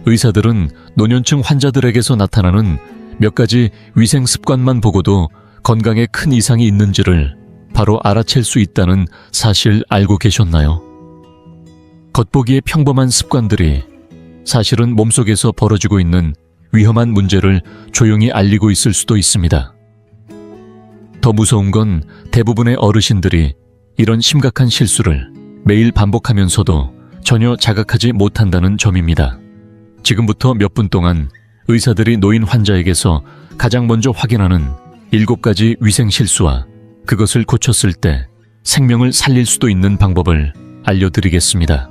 의사들은 노년층 환자들에게서 나타나는 몇 가지 위생 습관만 보고도 건강에 큰 이상이 있는지를 바로 알아챌 수 있다는 사실 알고 계셨나요? 겉보기에 평범한 습관들이 사실은 몸속에서 벌어지고 있는 위험한 문제를 조용히 알리고 있을 수도 있습니다. 더 무서운 건 대부분의 어르신들이 이런 심각한 실수를 매일 반복하면서도 전혀 자각하지 못한다는 점입니다. 지금부터 몇 분 동안 의사들이 노인 환자에게서 가장 먼저 확인하는 7가지 위생 실수와 그것을 고쳤을 때 생명을 살릴 수도 있는 방법을 알려드리겠습니다.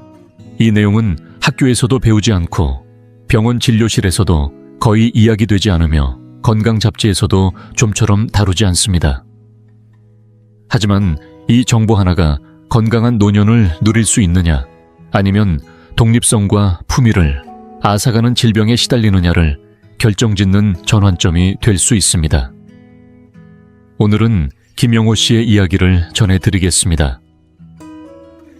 이 내용은 학교에서도 배우지 않고 병원 진료실에서도 거의 이야기되지 않으며 건강 잡지에서도 좀처럼 다루지 않습니다. 하지만 이 정보 하나가 건강한 노년을 누릴 수 있느냐, 아니면 독립성과 품위를 앗아가는 질병에 시달리느냐를 결정짓는 전환점이 될 수 있습니다. 오늘은 김영호 씨의 이야기를 전해드리겠습니다.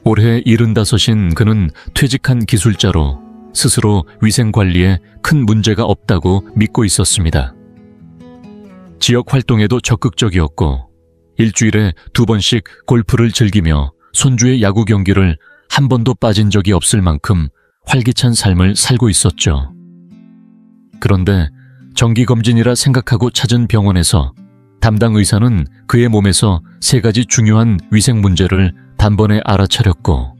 올해 75인 그는 퇴직한 기술자로 스스로 위생관리에 큰 문제가 없다고 믿고 있었습니다. 지역 활동에도 적극적이었고 일주일에 2번씩 골프를 즐기며 손주의 야구 경기를 한 번도 빠진 적이 없을 만큼 활기찬 삶을 살고 있었죠. 그런데 정기검진이라 생각하고 찾은 병원에서 담당 의사는 그의 몸에서 3가지 중요한 위생 문제를 단번에 알아차렸고,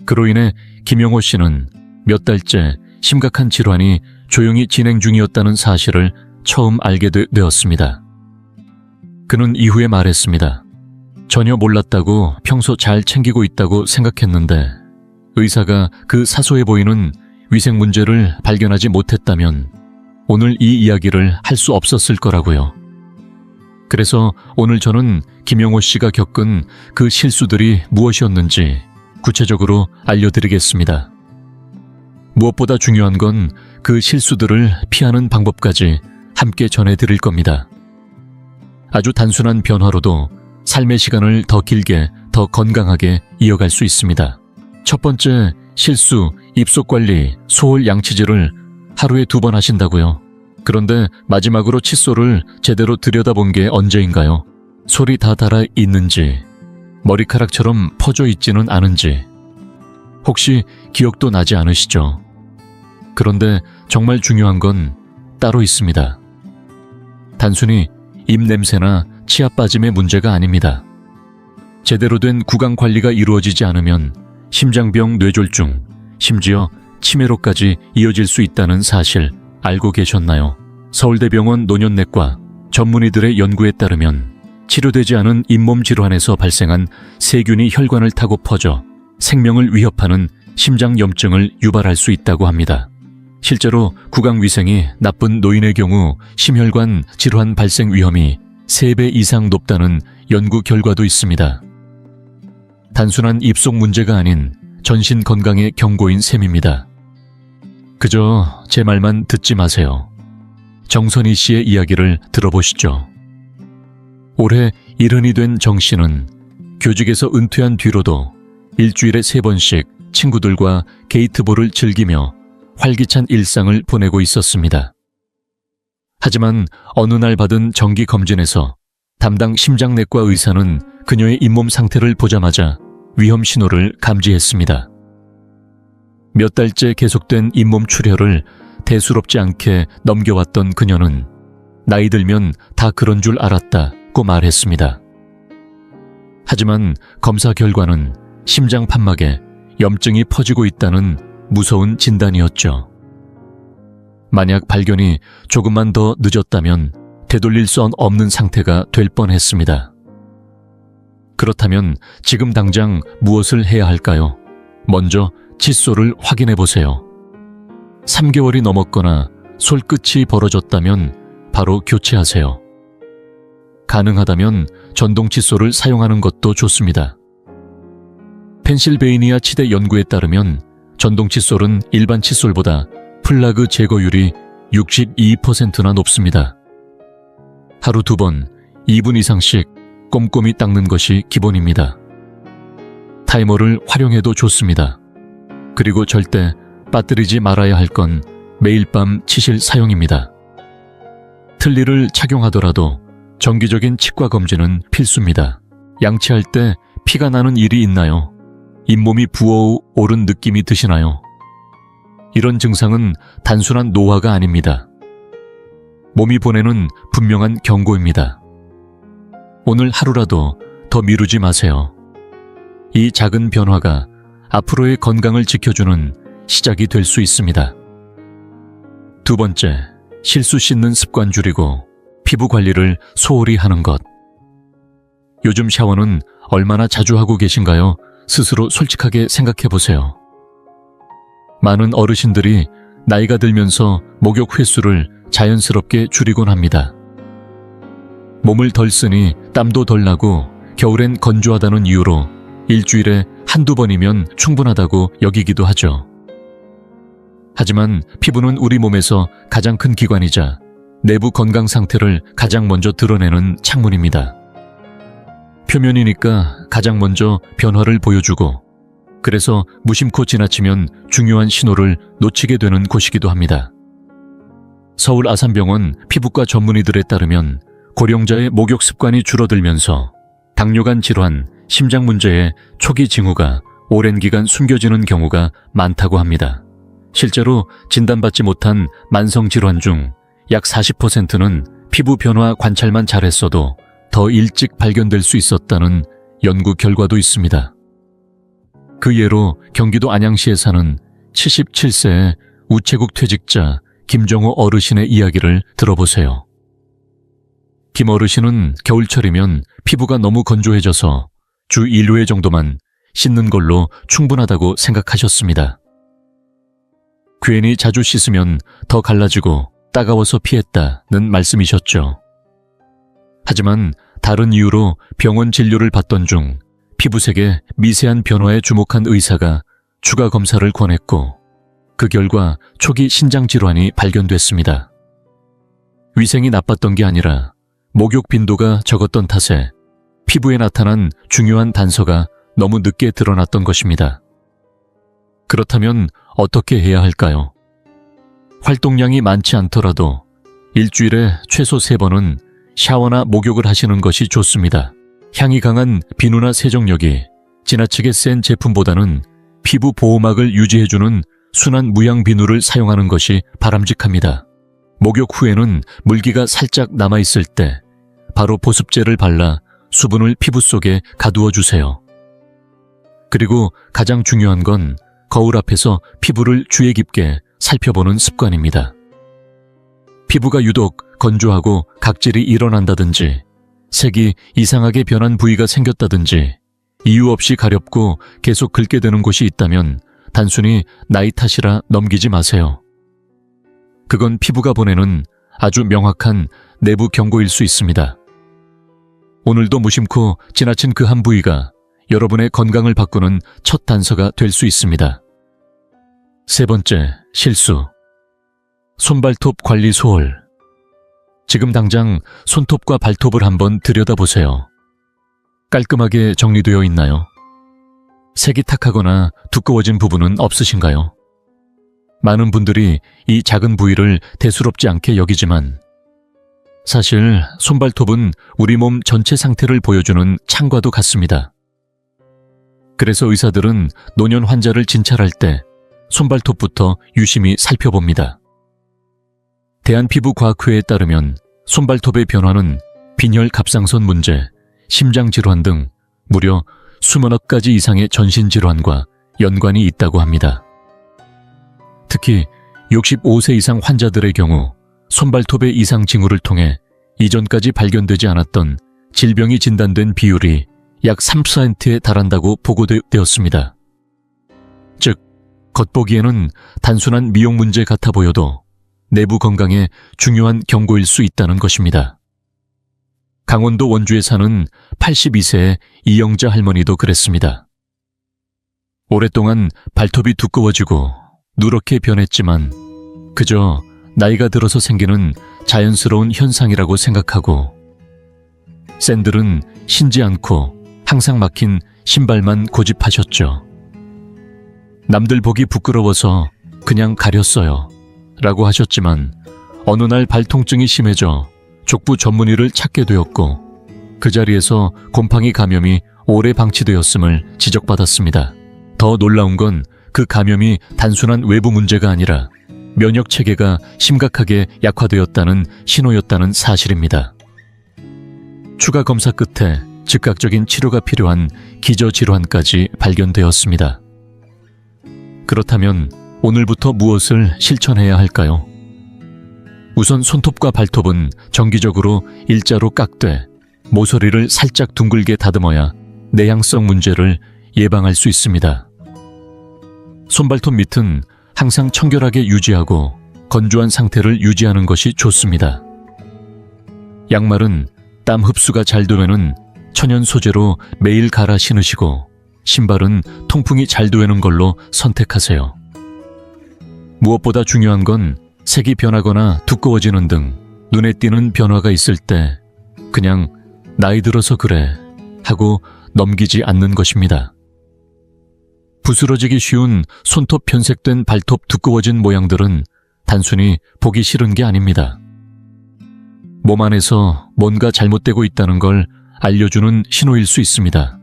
그로 인해 김영호 씨는 몇 달째 심각한 질환이 조용히 진행 중이었다는 사실을 처음 알게 되었습니다. 그는 이후에 말했습니다. 전혀 몰랐다고 평소 잘 챙기고 있다고 생각했는데 의사가 그 사소해 보이는 위생 문제를 발견하지 못했다면 오늘 이 이야기를 할 수 없었을 거라고요. 그래서 오늘 저는 김영호 씨가 겪은 그 실수들이 무엇이었는지 구체적으로 알려드리겠습니다. 무엇보다 중요한 건 그 실수들을 피하는 방법까지 함께 전해드릴 겁니다. 아주 단순한 변화로도 삶의 시간을 더 길게, 더 건강하게 이어갈 수 있습니다. 첫 번째, 실수, 입속관리, 소홀 양치질을 하루에 2번 하신다고요. 그런데 마지막으로 칫솔을 제대로 들여다본 게 언제인가요? 솔이 다 닳아 있는지, 머리카락처럼 퍼져 있지는 않은지, 혹시 기억도 나지 않으시죠? 그런데 정말 중요한 건 따로 있습니다. 단순히 입냄새나 치아 빠짐의 문제가 아닙니다. 제대로 된 구강 관리가 이루어지지 않으면 심장병, 뇌졸중, 심지어 치매로까지 이어질 수 있다는 사실 알고 계셨나요? 서울대병원 노년내과 전문의들의 연구에 따르면 치료되지 않은 잇몸 질환에서 발생한 세균이 혈관을 타고 퍼져 생명을 위협하는 심장염증을 유발할 수 있다고 합니다. 실제로 구강위생이 나쁜 노인의 경우 심혈관 질환 발생 위험이 3배 이상 높다는 연구 결과도 있습니다. 단순한 입속 문제가 아닌 전신 건강의 경고인 셈입니다. 그저 제 말만 듣지 마세요. 정선희 씨의 이야기를 들어보시죠. 올해 70이 된 정 씨는 교직에서 은퇴한 뒤로도 일주일에 3번씩 친구들과 게이트볼을 즐기며 활기찬 일상을 보내고 있었습니다. 하지만 어느 날 받은 정기 검진에서 담당 심장내과 의사는 그녀의 잇몸 상태를 보자마자 위험 신호를 감지했습니다. 몇 달째 계속된 잇몸 출혈을 대수롭지 않게 넘겨왔던 그녀는 나이 들면 다 그런 줄 알았다고 말했습니다. 하지만 검사 결과는 심장 판막에 염증이 퍼지고 있다는 무서운 진단이었죠. 만약 발견이 조금만 더 늦었다면 되돌릴 수 없는 상태가 될 뻔했습니다. 그렇다면 지금 당장 무엇을 해야 할까요? 먼저 칫솔을 확인해 보세요. 3개월이 넘었거나 솔끝이 벌어졌다면 바로 교체하세요. 가능하다면 전동 칫솔을 사용하는 것도 좋습니다. 펜실베이니아 치대 연구에 따르면 전동 칫솔은 일반 칫솔보다 플라그 제거율이 62%나 높습니다. 하루 2번, 2분 이상씩 꼼꼼히 닦는 것이 기본입니다. 타이머를 활용해도 좋습니다. 그리고 절대 빠뜨리지 말아야 할 건 매일 밤 치실 사용입니다. 틀니를 착용하더라도 정기적인 치과 검진은 필수입니다. 양치할 때 피가 나는 일이 있나요? 잇몸이 부어오른 느낌이 드시나요? 이런 증상은 단순한 노화가 아닙니다. 몸이 보내는 분명한 경고입니다. 오늘 하루라도 더 미루지 마세요. 이 작은 변화가 앞으로의 건강을 지켜주는 시작이 될 수 있습니다. 두 번째, 실수 씻는 습관 줄이고 피부 관리를 소홀히 하는 것. 요즘 샤워는 얼마나 자주 하고 계신가요? 스스로 솔직하게 생각해 보세요. 많은 어르신들이 나이가 들면서 목욕 횟수를 자연스럽게 줄이곤 합니다. 몸을 덜 쓰니 땀도 덜 나고 겨울엔 건조하다는 이유로 일주일에 한두 번이면 충분하다고 여기기도 하죠. 하지만 피부는 우리 몸에서 가장 큰 기관이자 내부 건강 상태를 가장 먼저 드러내는 창문입니다. 표면이니까 가장 먼저 변화를 보여주고, 그래서 무심코 지나치면 중요한 신호를 놓치게 되는 곳이기도 합니다. 서울 아산병원 피부과 전문의들에 따르면 고령자의 목욕 습관이 줄어들면서 당뇨간 질환, 심장 문제의 초기 징후가 오랜 기간 숨겨지는 경우가 많다고 합니다. 실제로 진단받지 못한 만성 질환 중 약 40%는 피부 변화 관찰만 잘했어도 더 일찍 발견될 수 있었다는 연구 결과도 있습니다. 그 예로 경기도 안양시에 사는 77세의 우체국 퇴직자 김정호 어르신의 이야기를 들어보세요. 김 어르신은 겨울철이면 피부가 너무 건조해져서 주 1회 정도만 씻는 걸로 충분하다고 생각하셨습니다. 괜히 자주 씻으면 더 갈라지고 따가워서 피했다는 말씀이셨죠. 하지만 다른 이유로 병원 진료를 받던 중 피부색의 미세한 변화에 주목한 의사가 추가 검사를 권했고, 그 결과 초기 신장 질환이 발견됐습니다. 위생이 나빴던 게 아니라 목욕 빈도가 적었던 탓에 피부에 나타난 중요한 단서가 너무 늦게 드러났던 것입니다. 그렇다면 어떻게 해야 할까요? 활동량이 많지 않더라도 일주일에 최소 3번은 샤워나 목욕을 하시는 것이 좋습니다. 향이 강한 비누나 세정력이 지나치게 센 제품보다는 피부 보호막을 유지해주는 순한 무향 비누를 사용하는 것이 바람직합니다. 목욕 후에는 물기가 살짝 남아있을 때 바로 보습제를 발라 수분을 피부 속에 가두어 주세요. 그리고 가장 중요한 건 거울 앞에서 피부를 주의 깊게 살펴보는 습관입니다. 피부가 유독 건조하고 각질이 일어난다든지, 색이 이상하게 변한 부위가 생겼다든지, 이유 없이 가렵고 계속 긁게 되는 곳이 있다면 단순히 나이 탓이라 넘기지 마세요. 그건 피부가 보내는 아주 명확한 내부 경고일 수 있습니다. 오늘도 무심코 지나친 그 한 부위가 여러분의 건강을 바꾸는 첫 단서가 될 수 있습니다. 세 번째, 실수. 손발톱 관리 소홀. 지금 당장 손톱과 발톱을 한번 들여다보세요. 깔끔하게 정리되어 있나요? 색이 탁하거나 두꺼워진 부분은 없으신가요? 많은 분들이 이 작은 부위를 대수롭지 않게 여기지만 사실 손발톱은 우리 몸 전체 상태를 보여주는 창과도 같습니다. 그래서 의사들은 노년 환자를 진찰할 때 손발톱부터 유심히 살펴봅니다. 대한피부과학회에 따르면 손발톱의 변화는 빈혈 갑상선 문제, 심장질환 등 무려 20억 가지 이상의 전신질환과 연관이 있다고 합니다. 특히 65세 이상 환자들의 경우 손발톱의 이상 징후를 통해 이전까지 발견되지 않았던 질병이 진단된 비율이 약 3%에 달한다고 보고되었습니다. 즉, 겉보기에는 단순한 미용 문제 같아 보여도 내부 건강에 중요한 경고일 수 있다는 것입니다. 강원도 원주에 사는 82세의 이영자 할머니도 그랬습니다. 오랫동안 발톱이 두꺼워지고 누렇게 변했지만 그저 나이가 들어서 생기는 자연스러운 현상이라고 생각하고 샌들은 신지 않고 항상 막힌 신발만 고집하셨죠. 남들 보기 부끄러워서 그냥 가렸어요. 라고 하셨지만 어느 날 발통증이 심해져 족부 전문의를 찾게 되었고 그 자리에서 곰팡이 감염이 오래 방치되었음을 지적받았습니다. 더 놀라운 건 그 감염이 단순한 외부 문제가 아니라 면역 체계가 심각하게 약화되었다는 신호였다는 사실입니다. 추가 검사 끝에 즉각적인 치료가 필요한 기저질환까지 발견되었습니다. 그렇다면 오늘부터 무엇을 실천해야 할까요? 우선 손톱과 발톱은 정기적으로 일자로 깎되 모서리를 살짝 둥글게 다듬어야 내향성 문제를 예방할 수 있습니다. 손발톱 밑은 항상 청결하게 유지하고 건조한 상태를 유지하는 것이 좋습니다. 양말은 땀 흡수가 잘 되는 천연 소재로 매일 갈아 신으시고 신발은 통풍이 잘 되는 걸로 선택하세요. 무엇보다 중요한 건 색이 변하거나 두꺼워지는 등 눈에 띄는 변화가 있을 때 그냥 나이 들어서 그래 하고 넘기지 않는 것입니다. 부스러지기 쉬운 손톱 변색된 발톱 두꺼워진 모양들은 단순히 보기 싫은 게 아닙니다. 몸 안에서 뭔가 잘못되고 있다는 걸 알려주는 신호일 수 있습니다.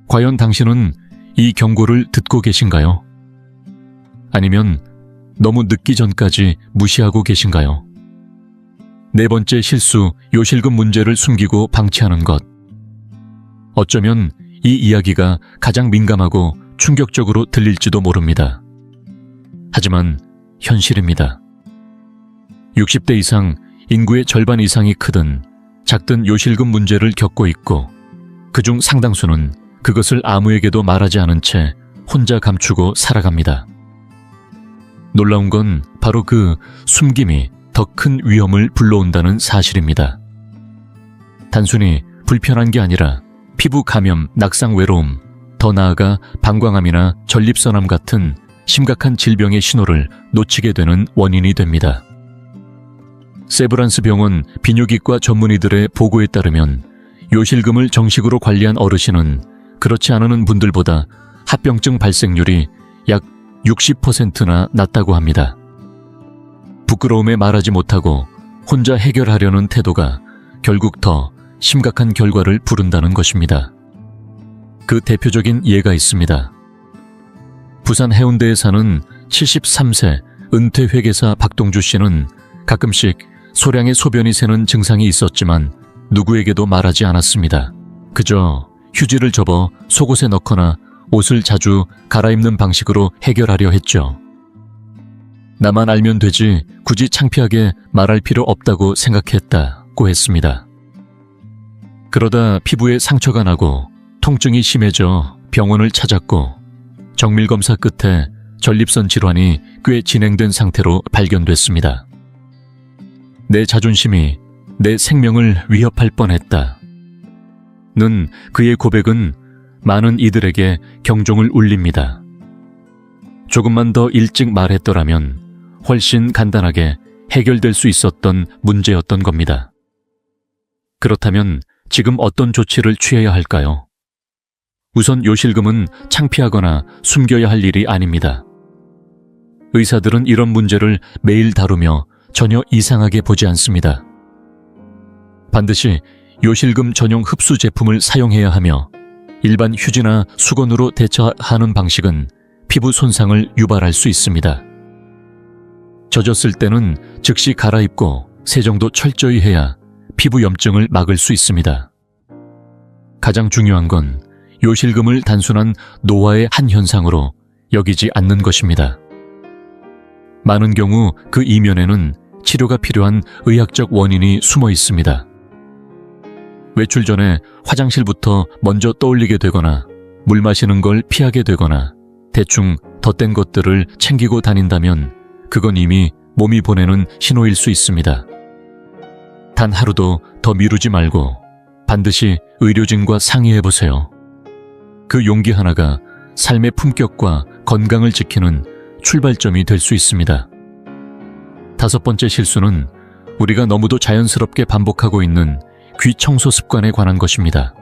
과연 당신은 이 경고를 듣고 계신가요? 아니면 너무 늦기 전까지 무시하고 계신가요? 네 번째 실수, 요실금 문제를 숨기고 방치하는 것. 어쩌면 이 이야기가 가장 민감하고 충격적으로 들릴지도 모릅니다. 하지만 현실입니다. 60대 이상 인구의 절반 이상이 크든 작든 요실금 문제를 겪고 있고 그중 상당수는 그것을 아무에게도 말하지 않은 채 혼자 감추고 살아갑니다. 놀라운 건 바로 그 숨김이 더 큰 위험을 불러온다는 사실입니다. 단순히 불편한 게 아니라 피부 감염, 낙상 외로움, 더 나아가 방광암이나 전립선암 같은 심각한 질병의 신호를 놓치게 되는 원인이 됩니다. 세브란스 병원 비뇨기과 전문의들의 보고에 따르면 요실금을 정식으로 관리한 어르신은 그렇지 않은 분들보다 합병증 발생률이 약 60%나 낮다고 합니다. 부끄러움에 말하지 못하고 혼자 해결하려는 태도가 결국 더 심각한 결과를 부른다는 것입니다. 그 대표적인 예가 있습니다. 부산 해운대에 사는 73세 은퇴 회계사 박동주 씨는 가끔씩 소량의 소변이 새는 증상이 있었지만 누구에게도 말하지 않았습니다. 그저 휴지를 접어 속옷에 넣거나 옷을 자주 갈아입는 방식으로 해결하려 했죠. 나만 알면 되지 굳이 창피하게 말할 필요 없다고 생각했다고 했습니다. 그러다 피부에 상처가 나고 통증이 심해져 병원을 찾았고 정밀검사 끝에 전립선 질환이 꽤 진행된 상태로 발견됐습니다. 내 자존심이 내 생명을 위협할 뻔했다. 는 그의 고백은 많은 이들에게 경종을 울립니다. 조금만 더 일찍 말했더라면 훨씬 간단하게 해결될 수 있었던 문제였던 겁니다. 그렇다면 지금 어떤 조치를 취해야 할까요? 우선 요실금은 창피하거나 숨겨야 할 일이 아닙니다. 의사들은 이런 문제를 매일 다루며 전혀 이상하게 보지 않습니다. 반드시 요실금 전용 흡수 제품을 사용해야 하며 일반 휴지나 수건으로 대처하는 방식은 피부 손상을 유발할 수 있습니다. 젖었을 때는 즉시 갈아입고 세정도 철저히 해야 피부 염증을 막을 수 있습니다. 가장 중요한 건 요실금을 단순한 노화의 한 현상으로 여기지 않는 것입니다. 많은 경우 그 이면에는 치료가 필요한 의학적 원인이 숨어 있습니다. 외출 전에 화장실부터 먼저 떠올리게 되거나 물 마시는 걸 피하게 되거나 대충 덧댄 것들을 챙기고 다닌다면 그건 이미 몸이 보내는 신호일 수 있습니다. 단 하루도 더 미루지 말고 반드시 의료진과 상의해보세요. 그 용기 하나가 삶의 품격과 건강을 지키는 출발점이 될 수 있습니다. 다섯 번째 실수는 우리가 너무도 자연스럽게 반복하고 있는 귀 청소 습관에 관한 것입니다.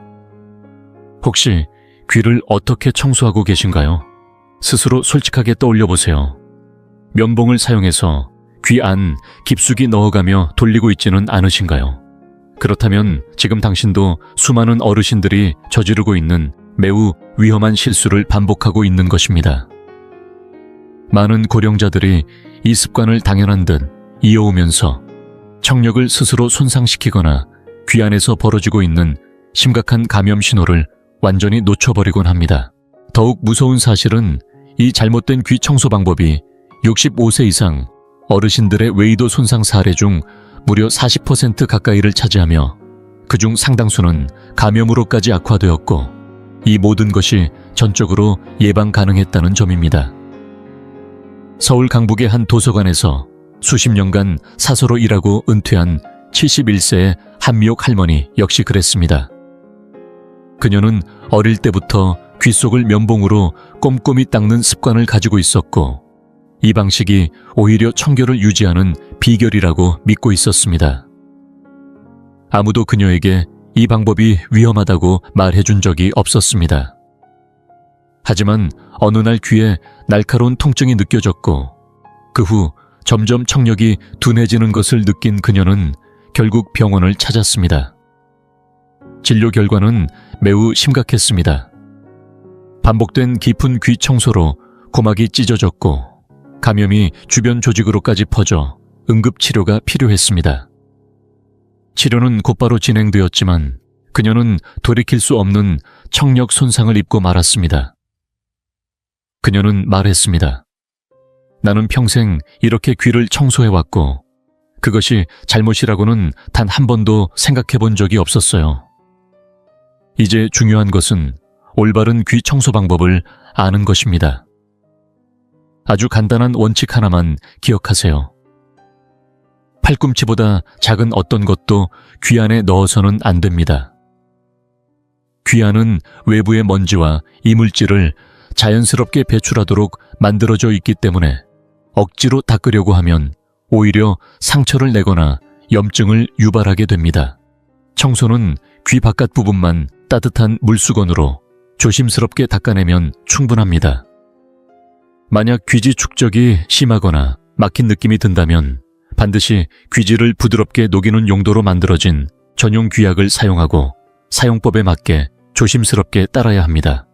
혹시 귀를 어떻게 청소하고 계신가요? 스스로 솔직하게 떠올려 보세요. 면봉을 사용해서 귀 안 깊숙이 넣어가며 돌리고 있지는 않으신가요? 그렇다면 지금 당신도 수많은 어르신들이 저지르고 있는 매우 위험한 실수를 반복하고 있는 것입니다. 많은 고령자들이 이 습관을 당연한 듯 이어오면서 청력을 스스로 손상시키거나 귀 안에서 벌어지고 있는 심각한 감염 신호를 완전히 놓쳐버리곤 합니다. 더욱 무서운 사실은 이 잘못된 귀 청소 방법이 65세 이상 어르신들의 외이도 손상 사례 중 무려 40% 가까이를 차지하며 그중 상당수는 감염으로까지 악화되었고 이 모든 것이 전적으로 예방 가능했다는 점입니다. 서울 강북의 한 도서관에서 수십 년간 사서로 일하고 은퇴한 71세의 한미옥 할머니 역시 그랬습니다. 그녀는 어릴 때부터 귀 속을 면봉으로 꼼꼼히 닦는 습관을 가지고 있었고 이 방식이 오히려 청결을 유지하는 비결이라고 믿고 있었습니다. 아무도 그녀에게 이 방법이 위험하다고 말해준 적이 없었습니다. 하지만 어느 날 귀에 날카로운 통증이 느껴졌고 그 후 점점 청력이 둔해지는 것을 느낀 그녀는 결국 병원을 찾았습니다. 진료 결과는 매우 심각했습니다. 반복된 깊은 귀 청소로 고막이 찢어졌고 감염이 주변 조직으로까지 퍼져 응급치료가 필요했습니다. 치료는 곧바로 진행되었지만 그녀는 돌이킬 수 없는 청력 손상을 입고 말았습니다. 그녀는 말했습니다. 나는 평생 이렇게 귀를 청소해왔고 그것이 잘못이라고는 단 한 번도 생각해 본 적이 없었어요. 이제 중요한 것은 올바른 귀 청소 방법을 아는 것입니다. 아주 간단한 원칙 하나만 기억하세요. 팔꿈치보다 작은 어떤 것도 귀 안에 넣어서는 안 됩니다. 귀 안은 외부의 먼지와 이물질을 자연스럽게 배출하도록 만들어져 있기 때문에 억지로 닦으려고 하면 오히려 상처를 내거나 염증을 유발하게 됩니다. 청소는 귀 바깥 부분만 따뜻한 물수건으로 조심스럽게 닦아내면 충분합니다. 만약 귀지 축적이 심하거나 막힌 느낌이 든다면 반드시 귀지를 부드럽게 녹이는 용도로 만들어진 전용 귀약을 사용하고 사용법에 맞게 조심스럽게 따라야 합니다.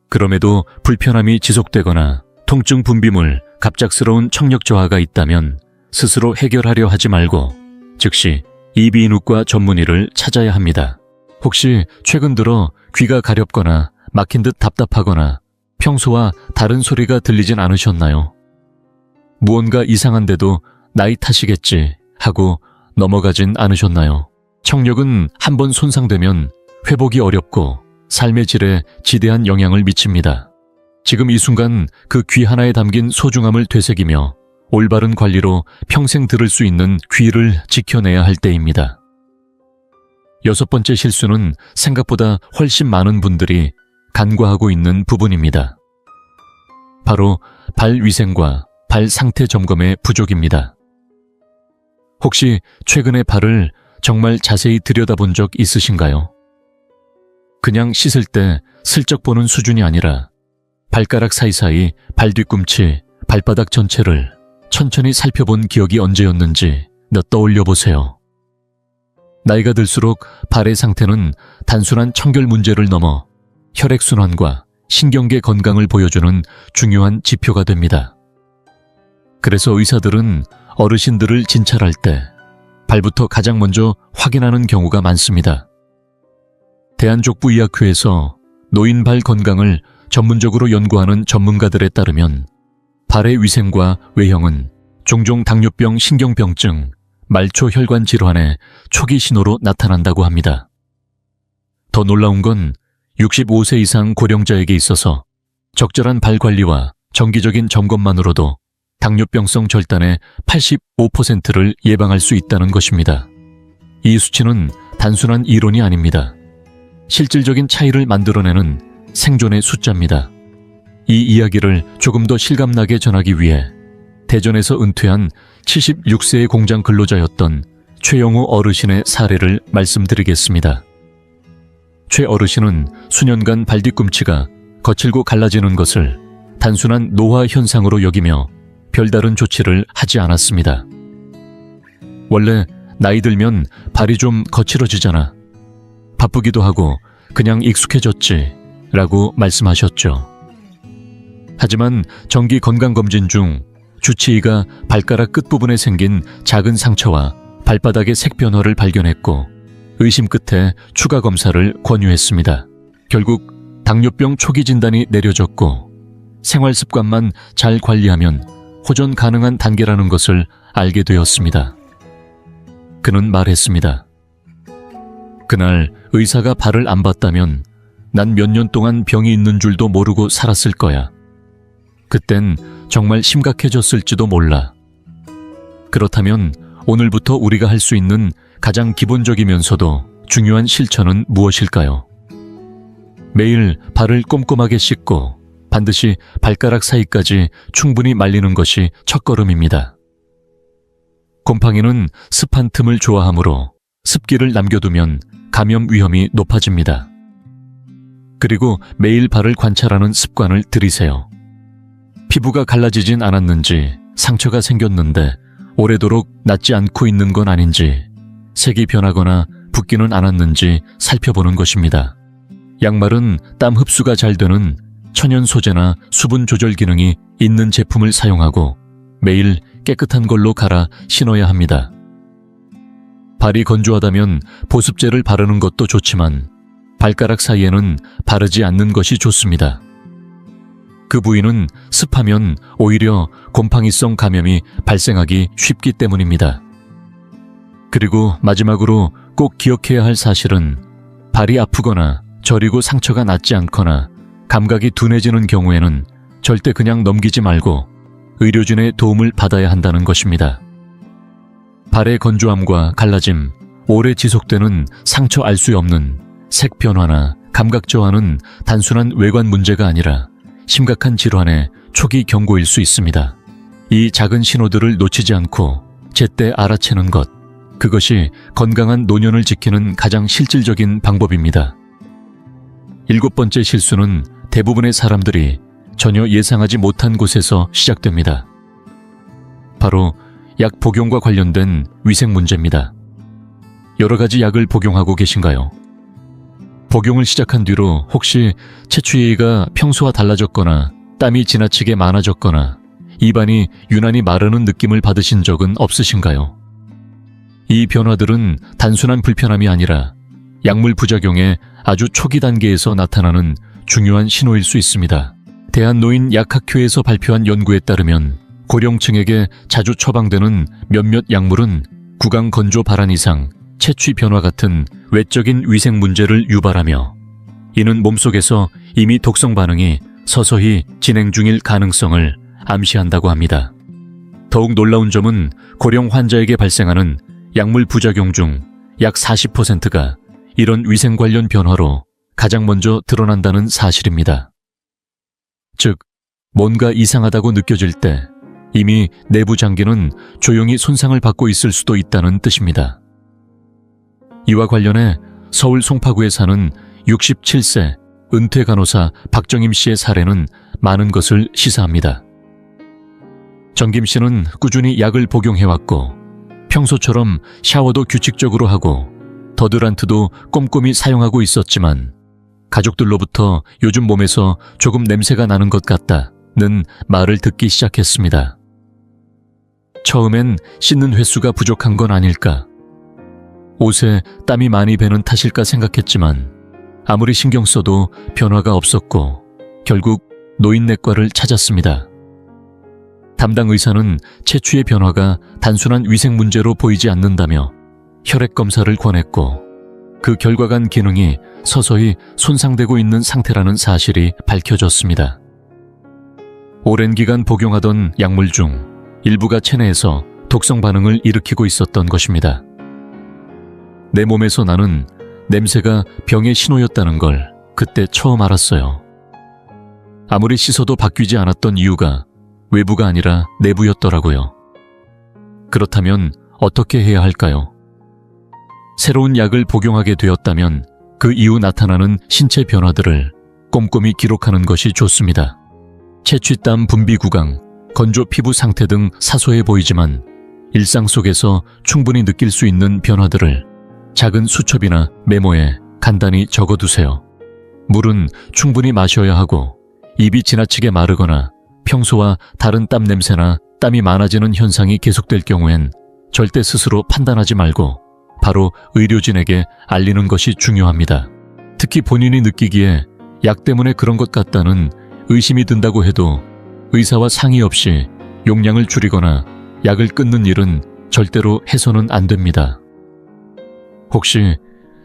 그럼에도 불편함이 지속되거나 통증 분비물, 갑작스러운 청력 저하가 있다면 스스로 해결하려 하지 말고 즉시 이비인후과 전문의를 찾아야 합니다. 혹시 최근 들어 귀가 가렵거나 막힌 듯 답답하거나 평소와 다른 소리가 들리진 않으셨나요? 무언가 이상한데도 나이 탓이겠지 하고 넘어가진 않으셨나요? 청력은 한번 손상되면 회복이 어렵고 삶의 질에 지대한 영향을 미칩니다. 지금 이 순간 그 귀 하나에 담긴 소중함을 되새기며 올바른 관리로 평생 들을 수 있는 귀를 지켜내야 할 때입니다. 6번째 실수는 생각보다 훨씬 많은 분들이 간과하고 있는 부분입니다. 바로 발 위생과 발 상태 점검의 부족입니다. 혹시 최근에 발을 정말 자세히 들여다본 적 있으신가요? 그냥 씻을 때 슬쩍 보는 수준이 아니라 발가락 사이사이 발 뒤꿈치, 발바닥 전체를 천천히 살펴본 기억이 언제였는지 떠올려 보세요. 나이가 들수록 발의 상태는 단순한 청결 문제를 넘어 혈액순환과 신경계 건강을 보여주는 중요한 지표가 됩니다. 그래서 의사들은 어르신들을 진찰할 때 발부터 가장 먼저 확인하는 경우가 많습니다. 대한족부의학회에서 노인 발 건강을 전문적으로 연구하는 전문가들에 따르면 발의 위생과 외형은 종종 당뇨병, 신경병증, 말초혈관 질환의 초기 신호로 나타난다고 합니다. 더 놀라운 건 65세 이상 고령자에게 있어서 적절한 발 관리와 정기적인 점검만으로도 당뇨병성 절단의 85%를 예방할 수 있다는 것입니다. 이 수치는 단순한 이론이 아닙니다. 실질적인 차이를 만들어내는 생존의 숫자입니다. 이 이야기를 조금 더 실감나게 전하기 위해 대전에서 은퇴한 76세의 공장 근로자였던 최영우 어르신의 사례를 말씀드리겠습니다. 최 어르신은 수년간 발뒤꿈치가 거칠고 갈라지는 것을 단순한 노화 현상으로 여기며 별다른 조치를 하지 않았습니다. 원래 나이 들면 발이 좀 거칠어지잖아. 바쁘기도 하고 그냥 익숙해졌지 라고 말씀하셨죠. 하지만 정기 건강검진 중 주치의가 발가락 끝부분에 생긴 작은 상처와 발바닥의 색 변화를 발견했고 의심 끝에 추가 검사를 권유했습니다. 결국 당뇨병 초기 진단이 내려졌고 생활 습관만 잘 관리하면 호전 가능한 단계라는 것을 알게 되었습니다. 그는 말했습니다. 그날 의사가 발을 안 봤다면 난 몇 년 동안 병이 있는 줄도 모르고 살았을 거야. 그땐 정말 심각해졌을지도 몰라. 그렇다면 오늘부터 우리가 할 수 있는 가장 기본적이면서도 중요한 실천은 무엇일까요? 매일 발을 꼼꼼하게 씻고 반드시 발가락 사이까지 충분히 말리는 것이 첫걸음입니다. 곰팡이는 습한 틈을 좋아하므로 습기를 남겨두면 감염 위험이 높아집니다. 그리고 매일 발을 관찰하는 습관을 들이세요. 피부가 갈라지진 않았는지, 상처가 생겼는데 오래도록 낫지 않고 있는 건 아닌지, 색이 변하거나 붓기는 않았는지 살펴보는 것입니다. 양말은 땀 흡수가 잘 되는 천연 소재나 수분 조절 기능이 있는 제품을 사용하고 매일 깨끗한 걸로 갈아 신어야 합니다. 발이 건조하다면 보습제를 바르는 것도 좋지만 발가락 사이에는 바르지 않는 것이 좋습니다. 그 부위는 습하면 오히려 곰팡이성 감염이 발생하기 쉽기 때문입니다. 그리고 마지막으로 꼭 기억해야 할 사실은 발이 아프거나 저리고 상처가 낫지 않거나 감각이 둔해지는 경우에는 절대 그냥 넘기지 말고 의료진의 도움을 받아야 한다는 것입니다. 발의 건조함과 갈라짐, 오래 지속되는 상처 알 수 없는 색 변화나 감각 저하는 단순한 외관 문제가 아니라 심각한 질환의 초기 경고일 수 있습니다. 이 작은 신호들을 놓치지 않고 제때 알아채는 것, 그것이 건강한 노년을 지키는 가장 실질적인 방법입니다. 7번째 실수는 대부분의 사람들이 전혀 예상하지 못한 곳에서 시작됩니다. 바로 약 복용과 관련된 위생 문제입니다. 여러 가지 약을 복용하고 계신가요? 복용을 시작한 뒤로 혹시 채취가 평소와 달라졌거나 땀이 지나치게 많아졌거나 입안이 유난히 마르는 느낌을 받으신 적은 없으신가요? 이 변화들은 단순한 불편함이 아니라 약물 부작용의 아주 초기 단계에서 나타나는 중요한 신호일 수 있습니다. 대한노인약학회에서 발표한 연구에 따르면 고령층에게 자주 처방되는 몇몇 약물은 구강 건조 발한 이상, 채취 변화 같은 외적인 위생 문제를 유발하며 이는 몸속에서 이미 독성 반응이 서서히 진행 중일 가능성을 암시한다고 합니다. 더욱 놀라운 점은 고령 환자에게 발생하는 약물 부작용 중 약 40%가 이런 위생 관련 변화로 가장 먼저 드러난다는 사실입니다. 즉, 뭔가 이상하다고 느껴질 때 이미 내부 장기는 조용히 손상을 받고 있을 수도 있다는 뜻입니다. 이와 관련해 서울 송파구에 사는 67세 은퇴 간호사 박정임 씨의 사례는 많은 것을 시사합니다. 정김 씨는 꾸준히 약을 복용해왔고 평소처럼 샤워도 규칙적으로 하고 더드란트도 꼼꼼히 사용하고 있었지만 가족들로부터 요즘 몸에서 조금 냄새가 나는 것 같다는 말을 듣기 시작했습니다. 처음엔 씻는 횟수가 부족한 건 아닐까, 옷에 땀이 많이 배는 탓일까 생각했지만 아무리 신경 써도 변화가 없었고 결국 노인내과를 찾았습니다. 담당 의사는 채취의 변화가 단순한 위생 문제로 보이지 않는다며 혈액 검사를 권했고 그 결과간 기능이 서서히 손상되고 있는 상태라는 사실이 밝혀졌습니다. 오랜 기간 복용하던 약물 중 일부가 체내에서 독성 반응을 일으키고 있었던 것입니다. 내 몸에서 나는 냄새가 병의 신호였다는 걸 그때 처음 알았어요. 아무리 씻어도 바뀌지 않았던 이유가 외부가 아니라 내부였더라고요. 그렇다면 어떻게 해야 할까요? 새로운 약을 복용하게 되었다면 그 이후 나타나는 신체 변화들을 꼼꼼히 기록하는 것이 좋습니다. 채취땀 분비 구강, 건조 피부 상태 등 사소해 보이지만 일상 속에서 충분히 느낄 수 있는 변화들을 작은 수첩이나 메모에 간단히 적어두세요. 물은 충분히 마셔야 하고 입이 지나치게 마르거나 평소와 다른 땀 냄새나 땀이 많아지는 현상이 계속될 경우엔 절대 스스로 판단하지 말고 바로 의료진에게 알리는 것이 중요합니다. 특히 본인이 느끼기에 약 때문에 그런 것 같다는 의심이 든다고 해도 의사와 상의 없이 용량을 줄이거나 약을 끊는 일은 절대로 해서는 안 됩니다. 혹시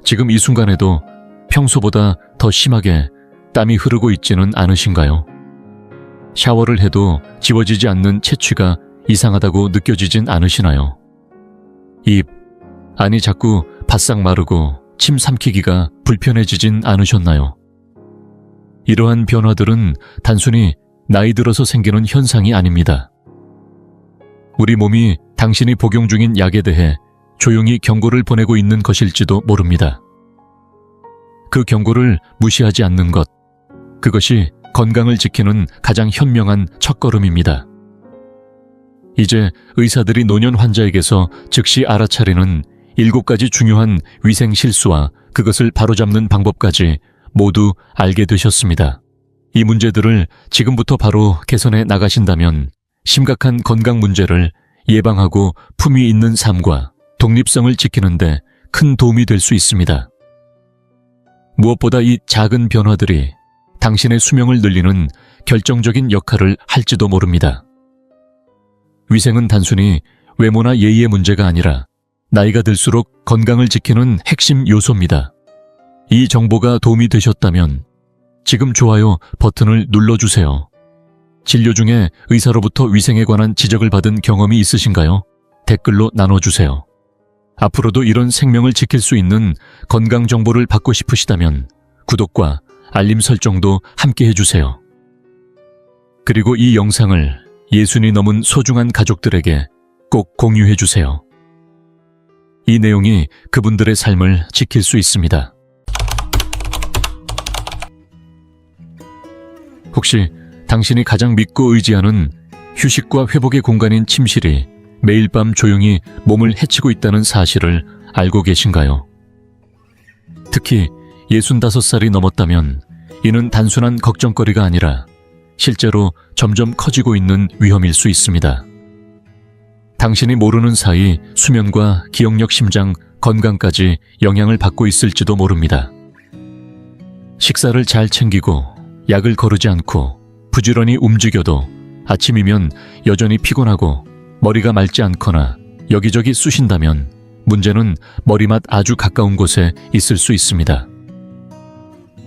지금 이 순간에도 평소보다 더 심하게 땀이 흐르고 있지는 않으신가요? 샤워를 해도 지워지지 않는 채취가 이상하다고 느껴지진 않으시나요? 입, 안이 자꾸 바싹 마르고 침 삼키기가 불편해지진 않으셨나요? 이러한 변화들은 단순히 나이 들어서 생기는 현상이 아닙니다. 우리 몸이 당신이 복용 중인 약에 대해 조용히 경고를 보내고 있는 것일지도 모릅니다. 그 경고를 무시하지 않는 것, 그것이 건강을 지키는 가장 현명한 첫걸음입니다. 이제 의사들이 노년 환자에게서 즉시 알아차리는 7가지 중요한 위생 실수와 그것을 바로잡는 방법까지 모두 알게 되셨습니다. 이 문제들을 지금부터 바로 개선해 나가신다면 심각한 건강 문제를 예방하고 품위 있는 삶과 독립성을 지키는 데 큰 도움이 될 수 있습니다. 무엇보다 이 작은 변화들이 당신의 수명을 늘리는 결정적인 역할을 할지도 모릅니다. 위생은 단순히 외모나 예의의 문제가 아니라 나이가 들수록 건강을 지키는 핵심 요소입니다. 이 정보가 도움이 되셨다면 지금 좋아요 버튼을 눌러주세요. 진료 중에 의사로부터 위생에 관한 지적을 받은 경험이 있으신가요? 댓글로 나눠주세요. 앞으로도 이런 생명을 지킬 수 있는 건강 정보를 받고 싶으시다면 구독과 알림 설정도 함께 해주세요. 그리고 이 영상을 60이 넘은 소중한 가족들에게 꼭 공유해주세요. 이 내용이 그분들의 삶을 지킬 수 있습니다. 혹시 당신이 가장 믿고 의지하는 휴식과 회복의 공간인 침실이 매일 밤 조용히 몸을 해치고 있다는 사실을 알고 계신가요? 특히 65살이 넘었다면 이는 단순한 걱정거리가 아니라 실제로 점점 커지고 있는 위험일 수 있습니다. 당신이 모르는 사이 수면과 기억력, 심장, 건강까지 영향을 받고 있을지도 모릅니다. 식사를 잘 챙기고 약을 거르지 않고 부지런히 움직여도 아침이면 여전히 피곤하고 머리가 맑지 않거나 여기저기 쑤신다면 문제는 머리맡 아주 가까운 곳에 있을 수 있습니다.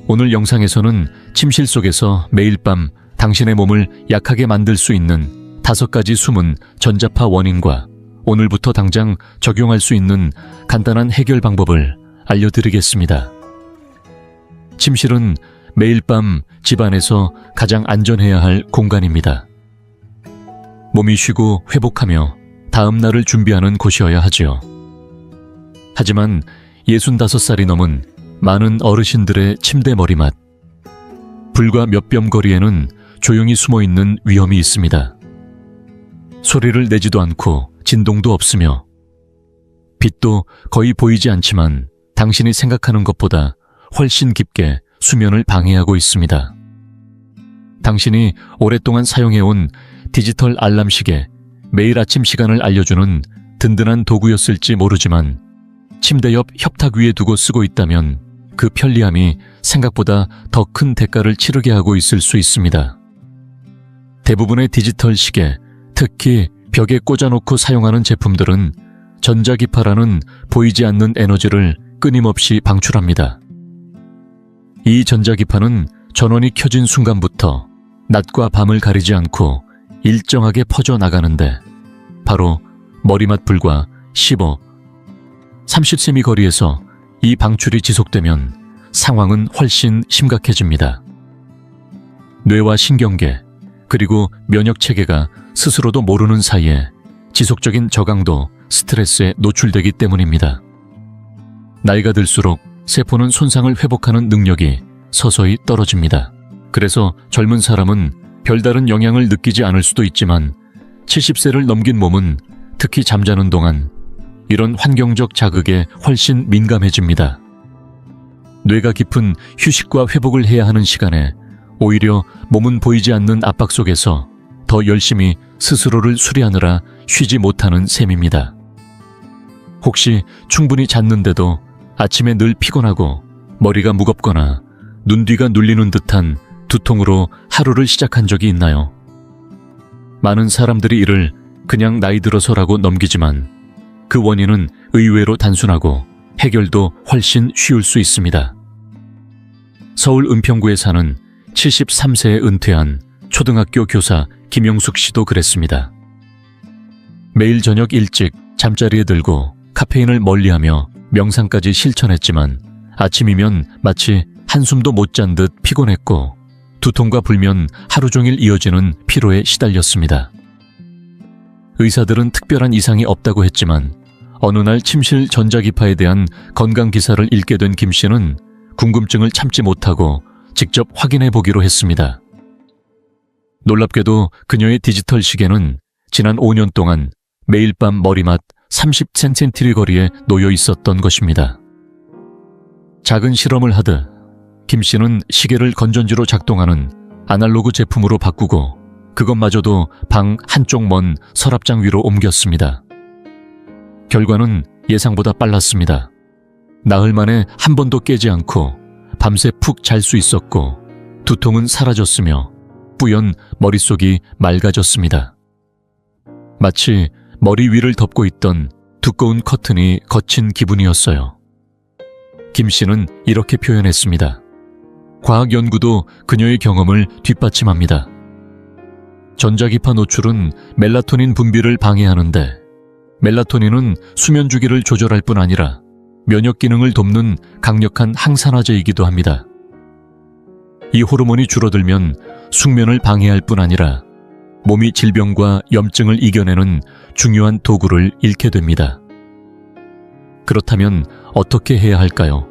오늘 영상에서는 침실 속에서 매일 밤 당신의 몸을 약하게 만들 수 있는 5가지 숨은 전자파 원인과 오늘부터 당장 적용할 수 있는 간단한 해결 방법을 알려드리겠습니다. 침실은 매일 밤 집안에서 가장 안전해야 할 공간입니다. 몸이 쉬고 회복하며 다음 날을 준비하는 곳이어야 하지요. 하지만 65살이 넘은 많은 어르신들의 침대 머리맡, 불과 몇 뼘 거리에는 조용히 숨어있는 위험이 있습니다. 소리를 내지도 않고 진동도 없으며 빛도 거의 보이지 않지만 당신이 생각하는 것보다 훨씬 깊게 수면을 방해하고 있습니다. 당신이 오랫동안 사용해온 디지털 알람 시계, 매일 아침 시간을 알려주는 든든한 도구였을지 모르지만 침대 옆 협탁 위에 두고 쓰고 있다면 그 편리함이 생각보다 더 큰 대가를 치르게 하고 있을 수 있습니다. 대부분의 디지털 시계, 특히 벽에 꽂아놓고 사용하는 제품들은 전자기파라는 보이지 않는 에너지를 끊임없이 방출합니다. 이 전자기파는 전원이 켜진 순간부터 낮과 밤을 가리지 않고 일정하게 퍼져나가는데 바로 머리맡 불과 15, 30cm 거리에서 이 방출이 지속되면 상황은 훨씬 심각해집니다. 뇌와 신경계, 그리고 면역체계가 스스로도 모르는 사이에 지속적인 저강도, 스트레스에 노출되기 때문입니다. 나이가 들수록 세포는 손상을 회복하는 능력이 서서히 떨어집니다. 그래서 젊은 사람은 별다른 영향을 느끼지 않을 수도 있지만 70세를 넘긴 몸은 특히 잠자는 동안 이런 환경적 자극에 훨씬 민감해집니다. 뇌가 깊은 휴식과 회복을 해야 하는 시간에 오히려 몸은 보이지 않는 압박 속에서 더 열심히 스스로를 수리하느라 쉬지 못하는 셈입니다. 혹시 충분히 잤는데도 아침에 늘 피곤하고 머리가 무겁거나 눈 뒤가 눌리는 듯한 두통으로 하루를 시작한 적이 있나요? 많은 사람들이 이를 그냥 나이 들어서라고 넘기지만 그 원인은 의외로 단순하고 해결도 훨씬 쉬울 수 있습니다. 서울 은평구에 사는 73세에 은퇴한 초등학교 교사 김영숙 씨도 그랬습니다. 매일 저녁 일찍 잠자리에 들고 카페인을 멀리하며 명상까지 실천했지만 아침이면 마치 한숨도 못 잔 듯 피곤했고 두통과 불면 하루 종일 이어지는 피로에 시달렸습니다. 의사들은 특별한 이상이 없다고 했지만 어느 날 침실 전자기파에 대한 건강 기사를 읽게 된 김 씨는 궁금증을 참지 못하고 직접 확인해 보기로 했습니다. 놀랍게도 그녀의 디지털 시계는 지난 5년 동안 매일 밤 머리맡 30cm 거리에 놓여 있었던 것입니다. 작은 실험을 하듯 김 씨는 시계를 건전지로 작동하는 아날로그 제품으로 바꾸고 그것마저도 방 한쪽 먼 서랍장 위로 옮겼습니다. 결과는 예상보다 빨랐습니다. 나흘 만에 한 번도 깨지 않고 밤새 푹 잘 수 있었고 두통은 사라졌으며 뿌연 머릿속이 맑아졌습니다. 마치 머리 위를 덮고 있던 두꺼운 커튼이 거친 기분이었어요. 김 씨는 이렇게 표현했습니다. 과학 연구도 그녀의 경험을 뒷받침합니다. 전자기파 노출은 멜라토닌 분비를 방해하는데 멜라토닌은 수면 주기를 조절할 뿐 아니라 면역 기능을 돕는 강력한 항산화제이기도 합니다. 이 호르몬이 줄어들면 숙면을 방해할 뿐 아니라 몸이 질병과 염증을 이겨내는 중요한 도구를 잃게 됩니다. 그렇다면 어떻게 해야 할까요?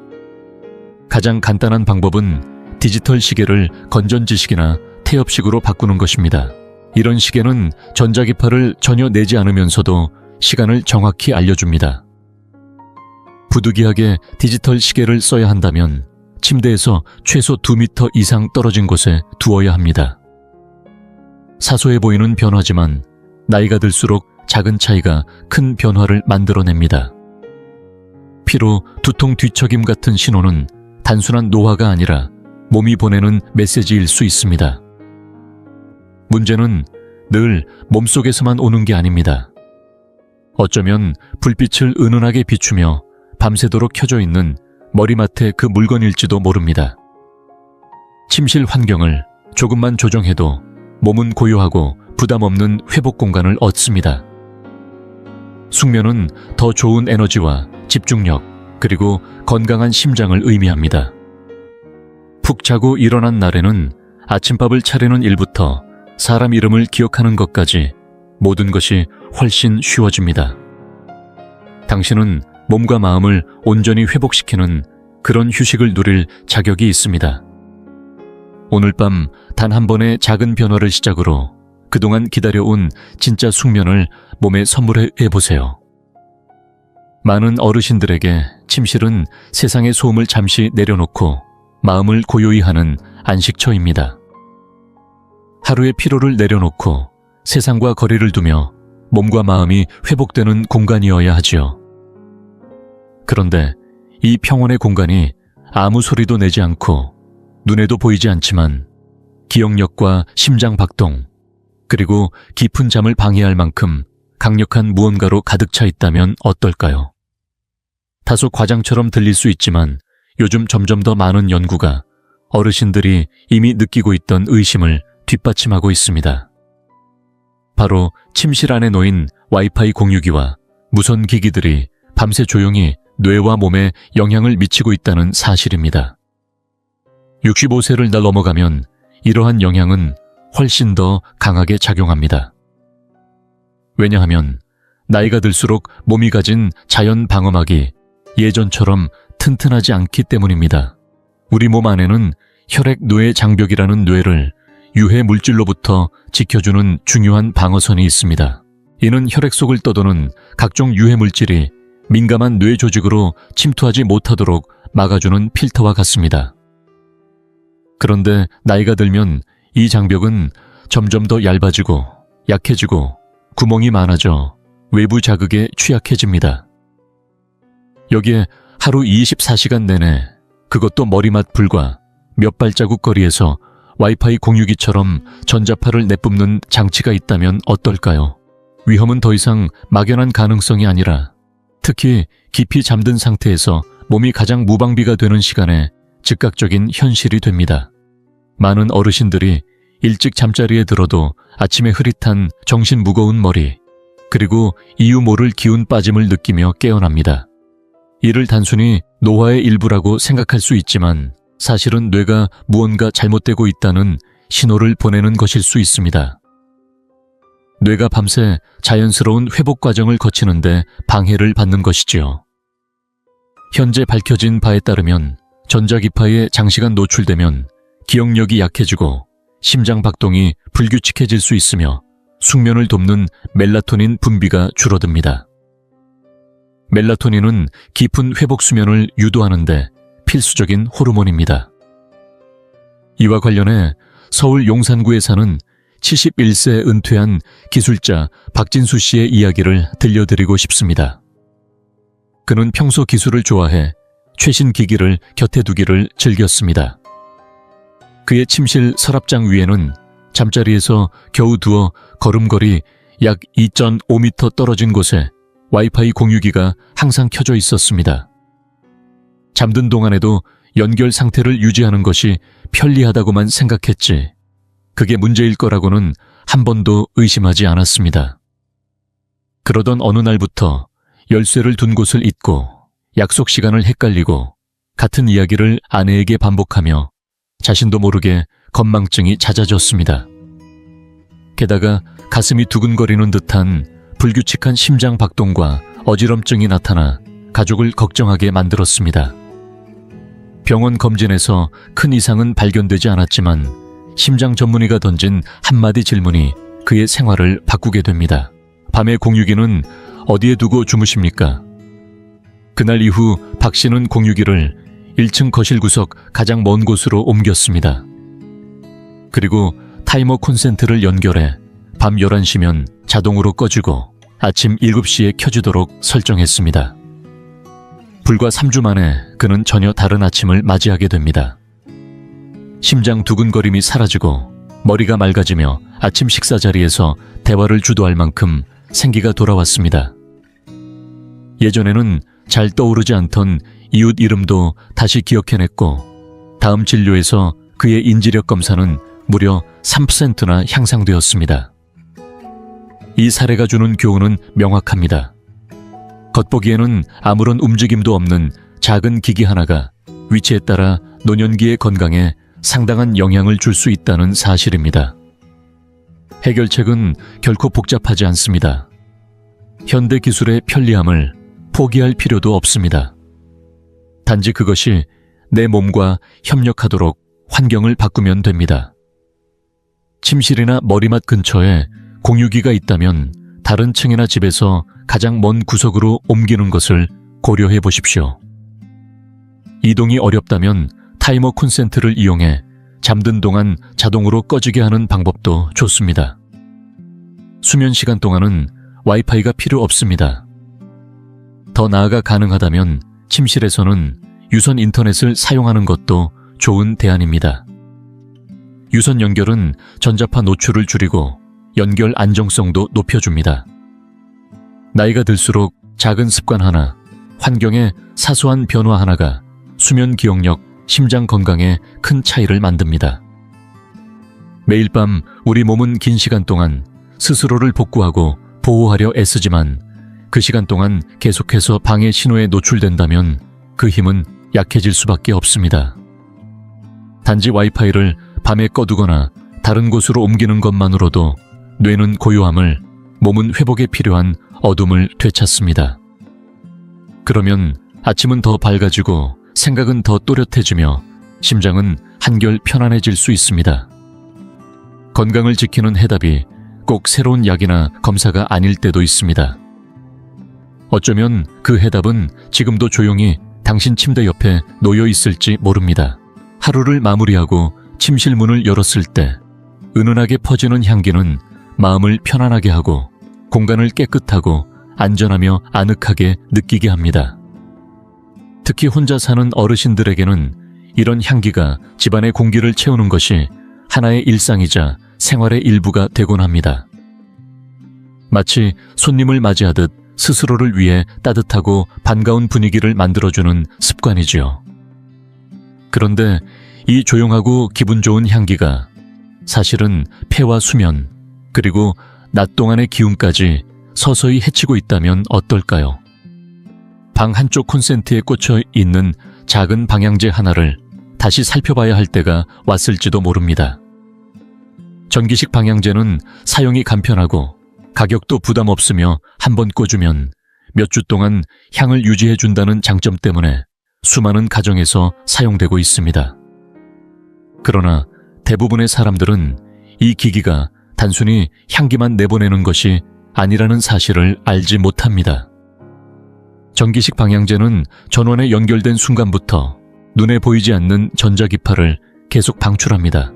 가장 간단한 방법은 디지털 시계를 건전지식이나 태엽식으로 바꾸는 것입니다. 이런 시계는 전자기파를 전혀 내지 않으면서도 시간을 정확히 알려줍니다. 부득이하게 디지털 시계를 써야 한다면 침대에서 최소 2m 이상 떨어진 곳에 두어야 합니다. 사소해 보이는 변화지만 나이가 들수록 작은 차이가 큰 변화를 만들어냅니다. 피로, 두통, 뒤척임 같은 신호는 단순한 노화가 아니라 몸이 보내는 메시지일 수 있습니다. 문제는 늘 몸속에서만 오는 게 아닙니다. 어쩌면 불빛을 은은하게 비추며 밤새도록 켜져 있는 머리맡의 그 물건일지도 모릅니다. 침실 환경을 조금만 조정해도 몸은 고요하고 부담 없는 회복 공간을 얻습니다. 숙면은 더 좋은 에너지와 집중력, 그리고 건강한 심장을 의미합니다. 푹 자고 일어난 날에는 아침밥을 차리는 일부터 사람 이름을 기억하는 것까지 모든 것이 훨씬 쉬워집니다. 당신은 몸과 마음을 온전히 회복시키는 그런 휴식을 누릴 자격이 있습니다. 오늘 밤 단 한 번의 작은 변화를 시작으로 그동안 기다려온 진짜 숙면을 몸에 선물해 보세요. 많은 어르신들에게 침실은 세상의 소음을 잠시 내려놓고 마음을 고요히 하는 안식처입니다. 하루의 피로를 내려놓고 세상과 거리를 두며 몸과 마음이 회복되는 공간이어야 하지요. 그런데 이 평온의 공간이 아무 소리도 내지 않고 눈에도 보이지 않지만 기억력과 심장 박동, 그리고 깊은 잠을 방해할 만큼 강력한 무언가로 가득 차 있다면 어떨까요? 다소 과장처럼 들릴 수 있지만 요즘 점점 더 많은 연구가 어르신들이 이미 느끼고 있던 의심을 뒷받침하고 있습니다. 바로 침실 안에 놓인 와이파이 공유기와 무선 기기들이 밤새 조용히 뇌와 몸에 영향을 미치고 있다는 사실입니다. 65세를 넘어가면 이러한 영향은 훨씬 더 강하게 작용합니다. 왜냐하면 나이가 들수록 몸이 가진 자연 방어막이 예전처럼 튼튼하지 않기 때문입니다. 우리 몸 안에는 혈액 뇌 장벽이라는 뇌를 유해 물질로부터 지켜주는 중요한 방어선이 있습니다. 이는 혈액 속을 떠도는 각종 유해 물질이 민감한 뇌 조직으로 침투하지 못하도록 막아주는 필터와 같습니다. 그런데 나이가 들면 이 장벽은 점점 더 얇아지고 약해지고 구멍이 많아져 외부 자극에 취약해집니다. 여기에 하루 24시간 내내, 그것도 머리맡 불과 몇 발자국 거리에서 와이파이 공유기처럼 전자파를 내뿜는 장치가 있다면 어떨까요? 위험은 더 이상 막연한 가능성이 아니라 특히 깊이 잠든 상태에서 몸이 가장 무방비가 되는 시간에 즉각적인 현실이 됩니다. 많은 어르신들이 일찍 잠자리에 들어도 아침에 흐릿한 정신 무거운 머리, 그리고 이유 모를 기운 빠짐을 느끼며 깨어납니다. 이를 단순히 노화의 일부라고 생각할 수 있지만 사실은 뇌가 무언가 잘못되고 있다는 신호를 보내는 것일 수 있습니다. 뇌가 밤새 자연스러운 회복 과정을 거치는데 방해를 받는 것이지요. 현재 밝혀진 바에 따르면 전자기파에 장시간 노출되면 기억력이 약해지고 심장 박동이 불규칙해질 수 있으며 숙면을 돕는 멜라토닌 분비가 줄어듭니다. 멜라토닌은 깊은 회복 수면을 유도하는데 필수적인 호르몬입니다. 이와 관련해 서울 용산구에 사는 71세 은퇴한 기술자 박진수 씨의 이야기를 들려드리고 싶습니다. 그는 평소 기술을 좋아해 최신 기기를 곁에 두기를 즐겼습니다. 그의 침실 서랍장 위에는 잠자리에서 겨우 두어 걸음걸이 약 2.5m 떨어진 곳에 와이파이 공유기가 항상 켜져 있었습니다. 잠든 동안에도 연결 상태를 유지하는 것이 편리하다고만 생각했지 그게 문제일 거라고는 한 번도 의심하지 않았습니다. 그러던 어느 날부터 열쇠를 둔 곳을 잊고 약속 시간을 헷갈리고 같은 이야기를 아내에게 반복하며 자신도 모르게 건망증이 잦아졌습니다. 게다가 가슴이 두근거리는 듯한 불규칙한 심장 박동과 어지럼증이 나타나 가족을 걱정하게 만들었습니다. 병원 검진에서 큰 이상은 발견되지 않았지만 심장 전문의가 던진 한마디 질문이 그의 생활을 바꾸게 됩니다. 밤에 공유기는 어디에 두고 주무십니까? 그날 이후 박 씨는 공유기를 1층 거실 구석 가장 먼 곳으로 옮겼습니다. 그리고 타이머 콘센트를 연결해 밤 11시면 자동으로 꺼지고 아침 7시에 켜지도록 설정했습니다. 불과 3주 만에 그는 전혀 다른 아침을 맞이하게 됩니다. 심장 두근거림이 사라지고 머리가 맑아지며 아침 식사 자리에서 대화를 주도할 만큼 생기가 돌아왔습니다. 예전에는 잘 떠오르지 않던 이웃 이름도 다시 기억해냈고 다음 진료에서 그의 인지력 검사는 무려 3%나 향상되었습니다. 이 사례가 주는 교훈은 명확합니다. 겉보기에는 아무런 움직임도 없는 작은 기기 하나가 위치에 따라 노년기의 건강에 상당한 영향을 줄 수 있다는 사실입니다. 해결책은 결코 복잡하지 않습니다. 현대 기술의 편리함을 포기할 필요도 없습니다. 단지 그것이 내 몸과 협력하도록 환경을 바꾸면 됩니다. 침실이나 머리맡 근처에 공유기가 있다면 다른 층이나 집에서 가장 먼 구석으로 옮기는 것을 고려해 보십시오. 이동이 어렵다면 타이머 콘센트를 이용해 잠든 동안 자동으로 꺼지게 하는 방법도 좋습니다. 수면 시간 동안은 와이파이가 필요 없습니다. 더 나아가 가능하다면 침실에서는 유선 인터넷을 사용하는 것도 좋은 대안입니다. 유선 연결은 전자파 노출을 줄이고 연결 안정성도 높여줍니다. 나이가 들수록 작은 습관 하나, 환경의 사소한 변화 하나가 수면 기억력, 심장 건강에 큰 차이를 만듭니다. 매일 밤 우리 몸은 긴 시간 동안 스스로를 복구하고 보호하려 애쓰지만 그 시간 동안 계속해서 방해 신호에 노출된다면 그 힘은 약해질 수밖에 없습니다. 단지 와이파이를 밤에 꺼두거나 다른 곳으로 옮기는 것만으로도 뇌는 고요함을, 몸은 회복에 필요한 어둠을 되찾습니다. 그러면 아침은 더 밝아지고 생각은 더 또렷해지며 심장은 한결 편안해질 수 있습니다. 건강을 지키는 해답이 꼭 새로운 약이나 검사가 아닐 때도 있습니다. 어쩌면 그 해답은 지금도 조용히 당신 침대 옆에 놓여 있을지 모릅니다. 하루를 마무리하고 침실 문을 열었을 때 은은하게 퍼지는 향기는 마음을 편안하게 하고 공간을 깨끗하고 안전하며 아늑하게 느끼게 합니다. 특히 혼자 사는 어르신들에게는 이런 향기가 집안의 공기를 채우는 것이 하나의 일상이자 생활의 일부가 되곤 합니다. 마치 손님을 맞이하듯 스스로를 위해 따뜻하고 반가운 분위기를 만들어주는 습관이지요. 그런데 이 조용하고 기분 좋은 향기가 사실은 폐와 수면, 그리고 낮 동안의 기운까지 서서히 해치고 있다면 어떨까요? 방 한쪽 콘센트에 꽂혀 있는 작은 방향제 하나를 다시 살펴봐야 할 때가 왔을지도 모릅니다. 전기식 방향제는 사용이 간편하고 가격도 부담 없으며 한번 꽂으면 몇 주 동안 향을 유지해준다는 장점 때문에 수많은 가정에서 사용되고 있습니다. 그러나 대부분의 사람들은 이 기기가 단순히 향기만 내보내는 것이 아니라는 사실을 알지 못합니다. 전기식 방향제는 전원에 연결된 순간부터 눈에 보이지 않는 전자기파를 계속 방출합니다.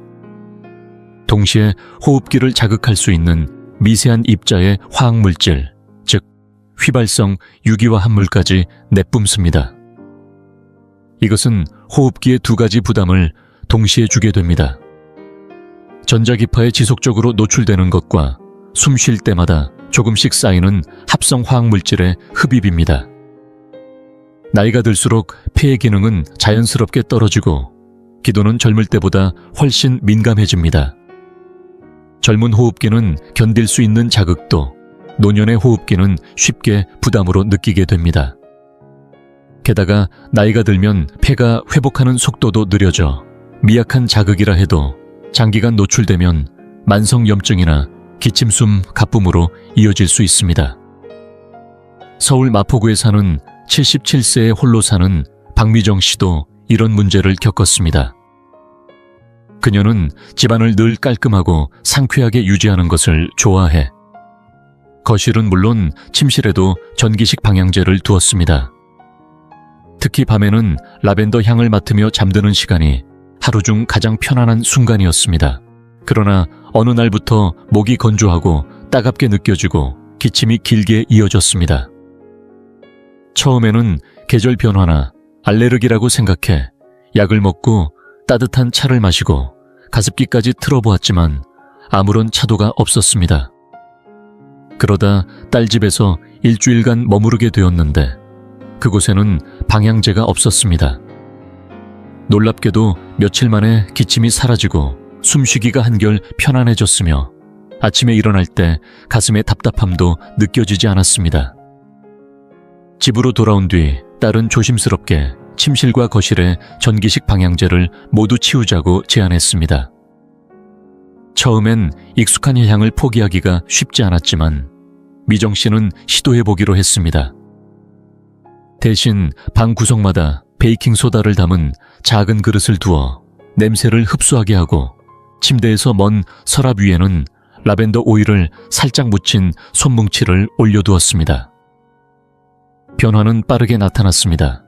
동시에 호흡기를 자극할 수 있는 미세한 입자의 화학물질, 즉 휘발성 유기화 합물까지 내뿜습니다. 이것은 호흡기의 두 가지 부담을 동시에 주게 됩니다. 전자기파에 지속적으로 노출되는 것과 숨 쉴 때마다 조금씩 쌓이는 합성 화학물질의 흡입입니다. 나이가 들수록 폐의 기능은 자연스럽게 떨어지고 기도는 젊을 때보다 훨씬 민감해집니다. 젊은 호흡기는 견딜 수 있는 자극도 노년의 호흡기는 쉽게 부담으로 느끼게 됩니다. 게다가 나이가 들면 폐가 회복하는 속도도 느려져 미약한 자극이라 해도 장기간 노출되면 만성염증이나 기침숨 가쁨으로 이어질 수 있습니다. 서울 마포구에 사는 77세의 홀로 사는 박미정 씨도 이런 문제를 겪었습니다. 그녀는 집안을 늘 깔끔하고 상쾌하게 유지하는 것을 좋아해 거실은 물론 침실에도 전기식 방향제를 두었습니다. 특히 밤에는 라벤더 향을 맡으며 잠드는 시간이 하루 중 가장 편안한 순간이었습니다. 그러나 어느 날부터 목이 건조하고 따갑게 느껴지고 기침이 길게 이어졌습니다. 처음에는 계절 변화나 알레르기라고 생각해 약을 먹고 따뜻한 차를 마시고 가습기까지 틀어보았지만 아무런 차도가 없었습니다. 그러다 딸 집에서 일주일간 머무르게 되었는데 그곳에는 방향제가 없었습니다. 놀랍게도 며칠 만에 기침이 사라지고 숨쉬기가 한결 편안해졌으며 아침에 일어날 때 가슴의 답답함도 느껴지지 않았습니다. 집으로 돌아온 뒤 딸은 조심스럽게 침실과 거실에 전기식 방향제를 모두 치우자고 제안했습니다. 처음엔 익숙한 향을 포기하기가 쉽지 않았지만 미정 씨는 시도해보기로 했습니다. 대신 방 구석마다 베이킹소다를 담은 작은 그릇을 두어 냄새를 흡수하게 하고 침대에서 먼 서랍 위에는 라벤더 오일을 살짝 묻힌 손뭉치를 올려두었습니다. 변화는 빠르게 나타났습니다.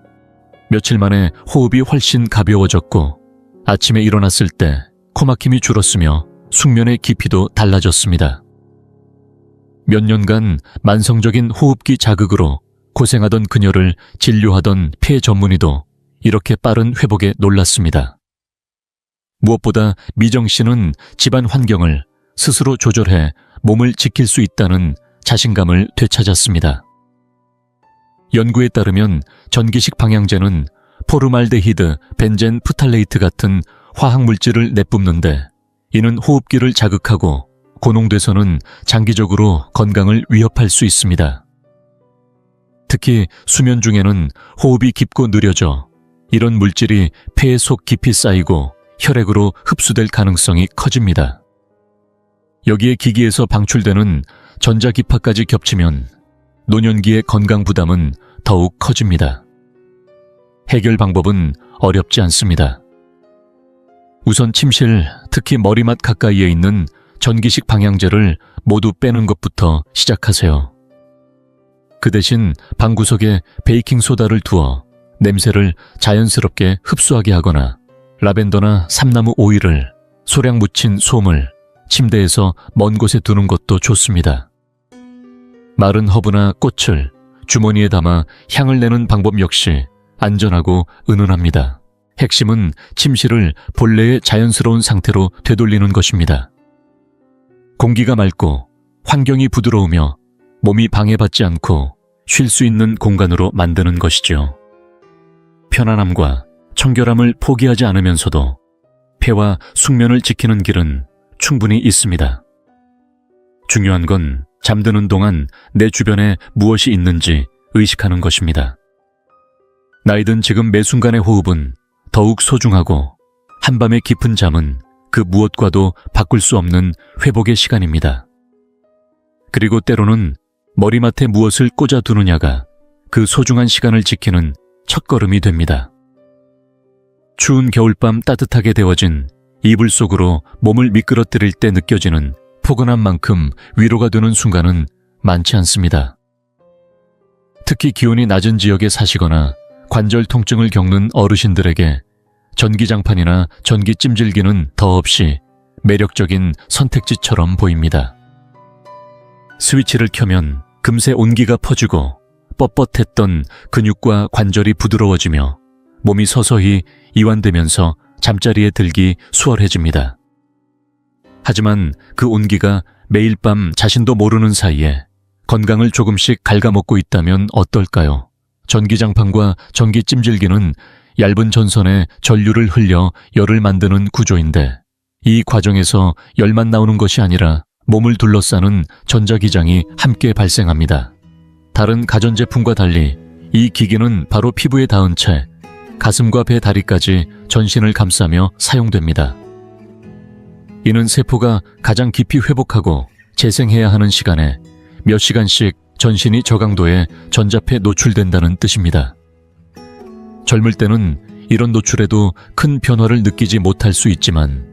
며칠 만에 호흡이 훨씬 가벼워졌고 아침에 일어났을 때 코막힘이 줄었으며 숙면의 깊이도 달라졌습니다. 몇 년간 만성적인 호흡기 자극으로 고생하던 그녀를 진료하던 폐 전문의도 이렇게 빠른 회복에 놀랐습니다. 무엇보다 미정 씨는 집안 환경을 스스로 조절해 몸을 지킬 수 있다는 자신감을 되찾았습니다. 연구에 따르면 전기식 방향제는 포르말데히드, 벤젠, 프탈레이트 같은 화학물질을 내뿜는데 이는 호흡기를 자극하고 고농돼서는 장기적으로 건강을 위협할 수 있습니다. 특히 수면 중에는 호흡이 깊고 느려져 이런 물질이 폐 속 깊이 쌓이고 혈액으로 흡수될 가능성이 커집니다. 여기에 기기에서 방출되는 전자기파까지 겹치면 노년기의 건강 부담은 더욱 커집니다. 해결 방법은 어렵지 않습니다. 우선 침실, 특히 머리맡 가까이에 있는 전기식 방향제를 모두 빼는 것부터 시작하세요. 그 대신 방구석에 베이킹소다를 두어 냄새를 자연스럽게 흡수하게 하거나 라벤더나 삼나무 오일을 소량 묻힌 솜을 침대에서 먼 곳에 두는 것도 좋습니다. 마른 허브나 꽃을 주머니에 담아 향을 내는 방법 역시 안전하고 은은합니다. 핵심은 침실을 본래의 자연스러운 상태로 되돌리는 것입니다. 공기가 맑고 환경이 부드러우며 몸이 방해받지 않고 쉴 수 있는 공간으로 만드는 것이죠. 편안함과 청결함을 포기하지 않으면서도 폐와 숙면을 지키는 길은 충분히 있습니다. 중요한 건 잠드는 동안 내 주변에 무엇이 있는지 의식하는 것입니다. 나이든 지금 매 순간의 호흡은 더욱 소중하고 한밤의 깊은 잠은 그 무엇과도 바꿀 수 없는 회복의 시간입니다. 그리고 때로는 머리맡에 무엇을 꽂아두느냐가 그 소중한 시간을 지키는 첫걸음이 됩니다. 추운 겨울밤 따뜻하게 데워진 이불 속으로 몸을 미끄러뜨릴 때 느껴지는 포근한 만큼 위로가 되는 순간은 많지 않습니다. 특히 기온이 낮은 지역에 사시거나 관절 통증을 겪는 어르신들에게 전기장판이나 전기찜질기는 더없이 매력적인 선택지처럼 보입니다. 스위치를 켜면 금세 온기가 퍼지고 뻣뻣했던 근육과 관절이 부드러워지며 몸이 서서히 이완되면서 잠자리에 들기 수월해집니다. 하지만 그 온기가 매일 밤 자신도 모르는 사이에 건강을 조금씩 갉아먹고 있다면 어떨까요? 전기장판과 전기찜질기는 얇은 전선에 전류를 흘려 열을 만드는 구조인데 이 과정에서 열만 나오는 것이 아니라 몸을 둘러싸는 전자기장이 함께 발생합니다. 다른 가전제품과 달리 이 기기는 바로 피부에 닿은 채 가슴과 배 다리까지 전신을 감싸며 사용됩니다. 이는 세포가 가장 깊이 회복하고 재생해야 하는 시간에 몇 시간씩 전신이 저강도의 전자파에 노출된다는 뜻입니다. 젊을 때는 이런 노출에도 큰 변화를 느끼지 못할 수 있지만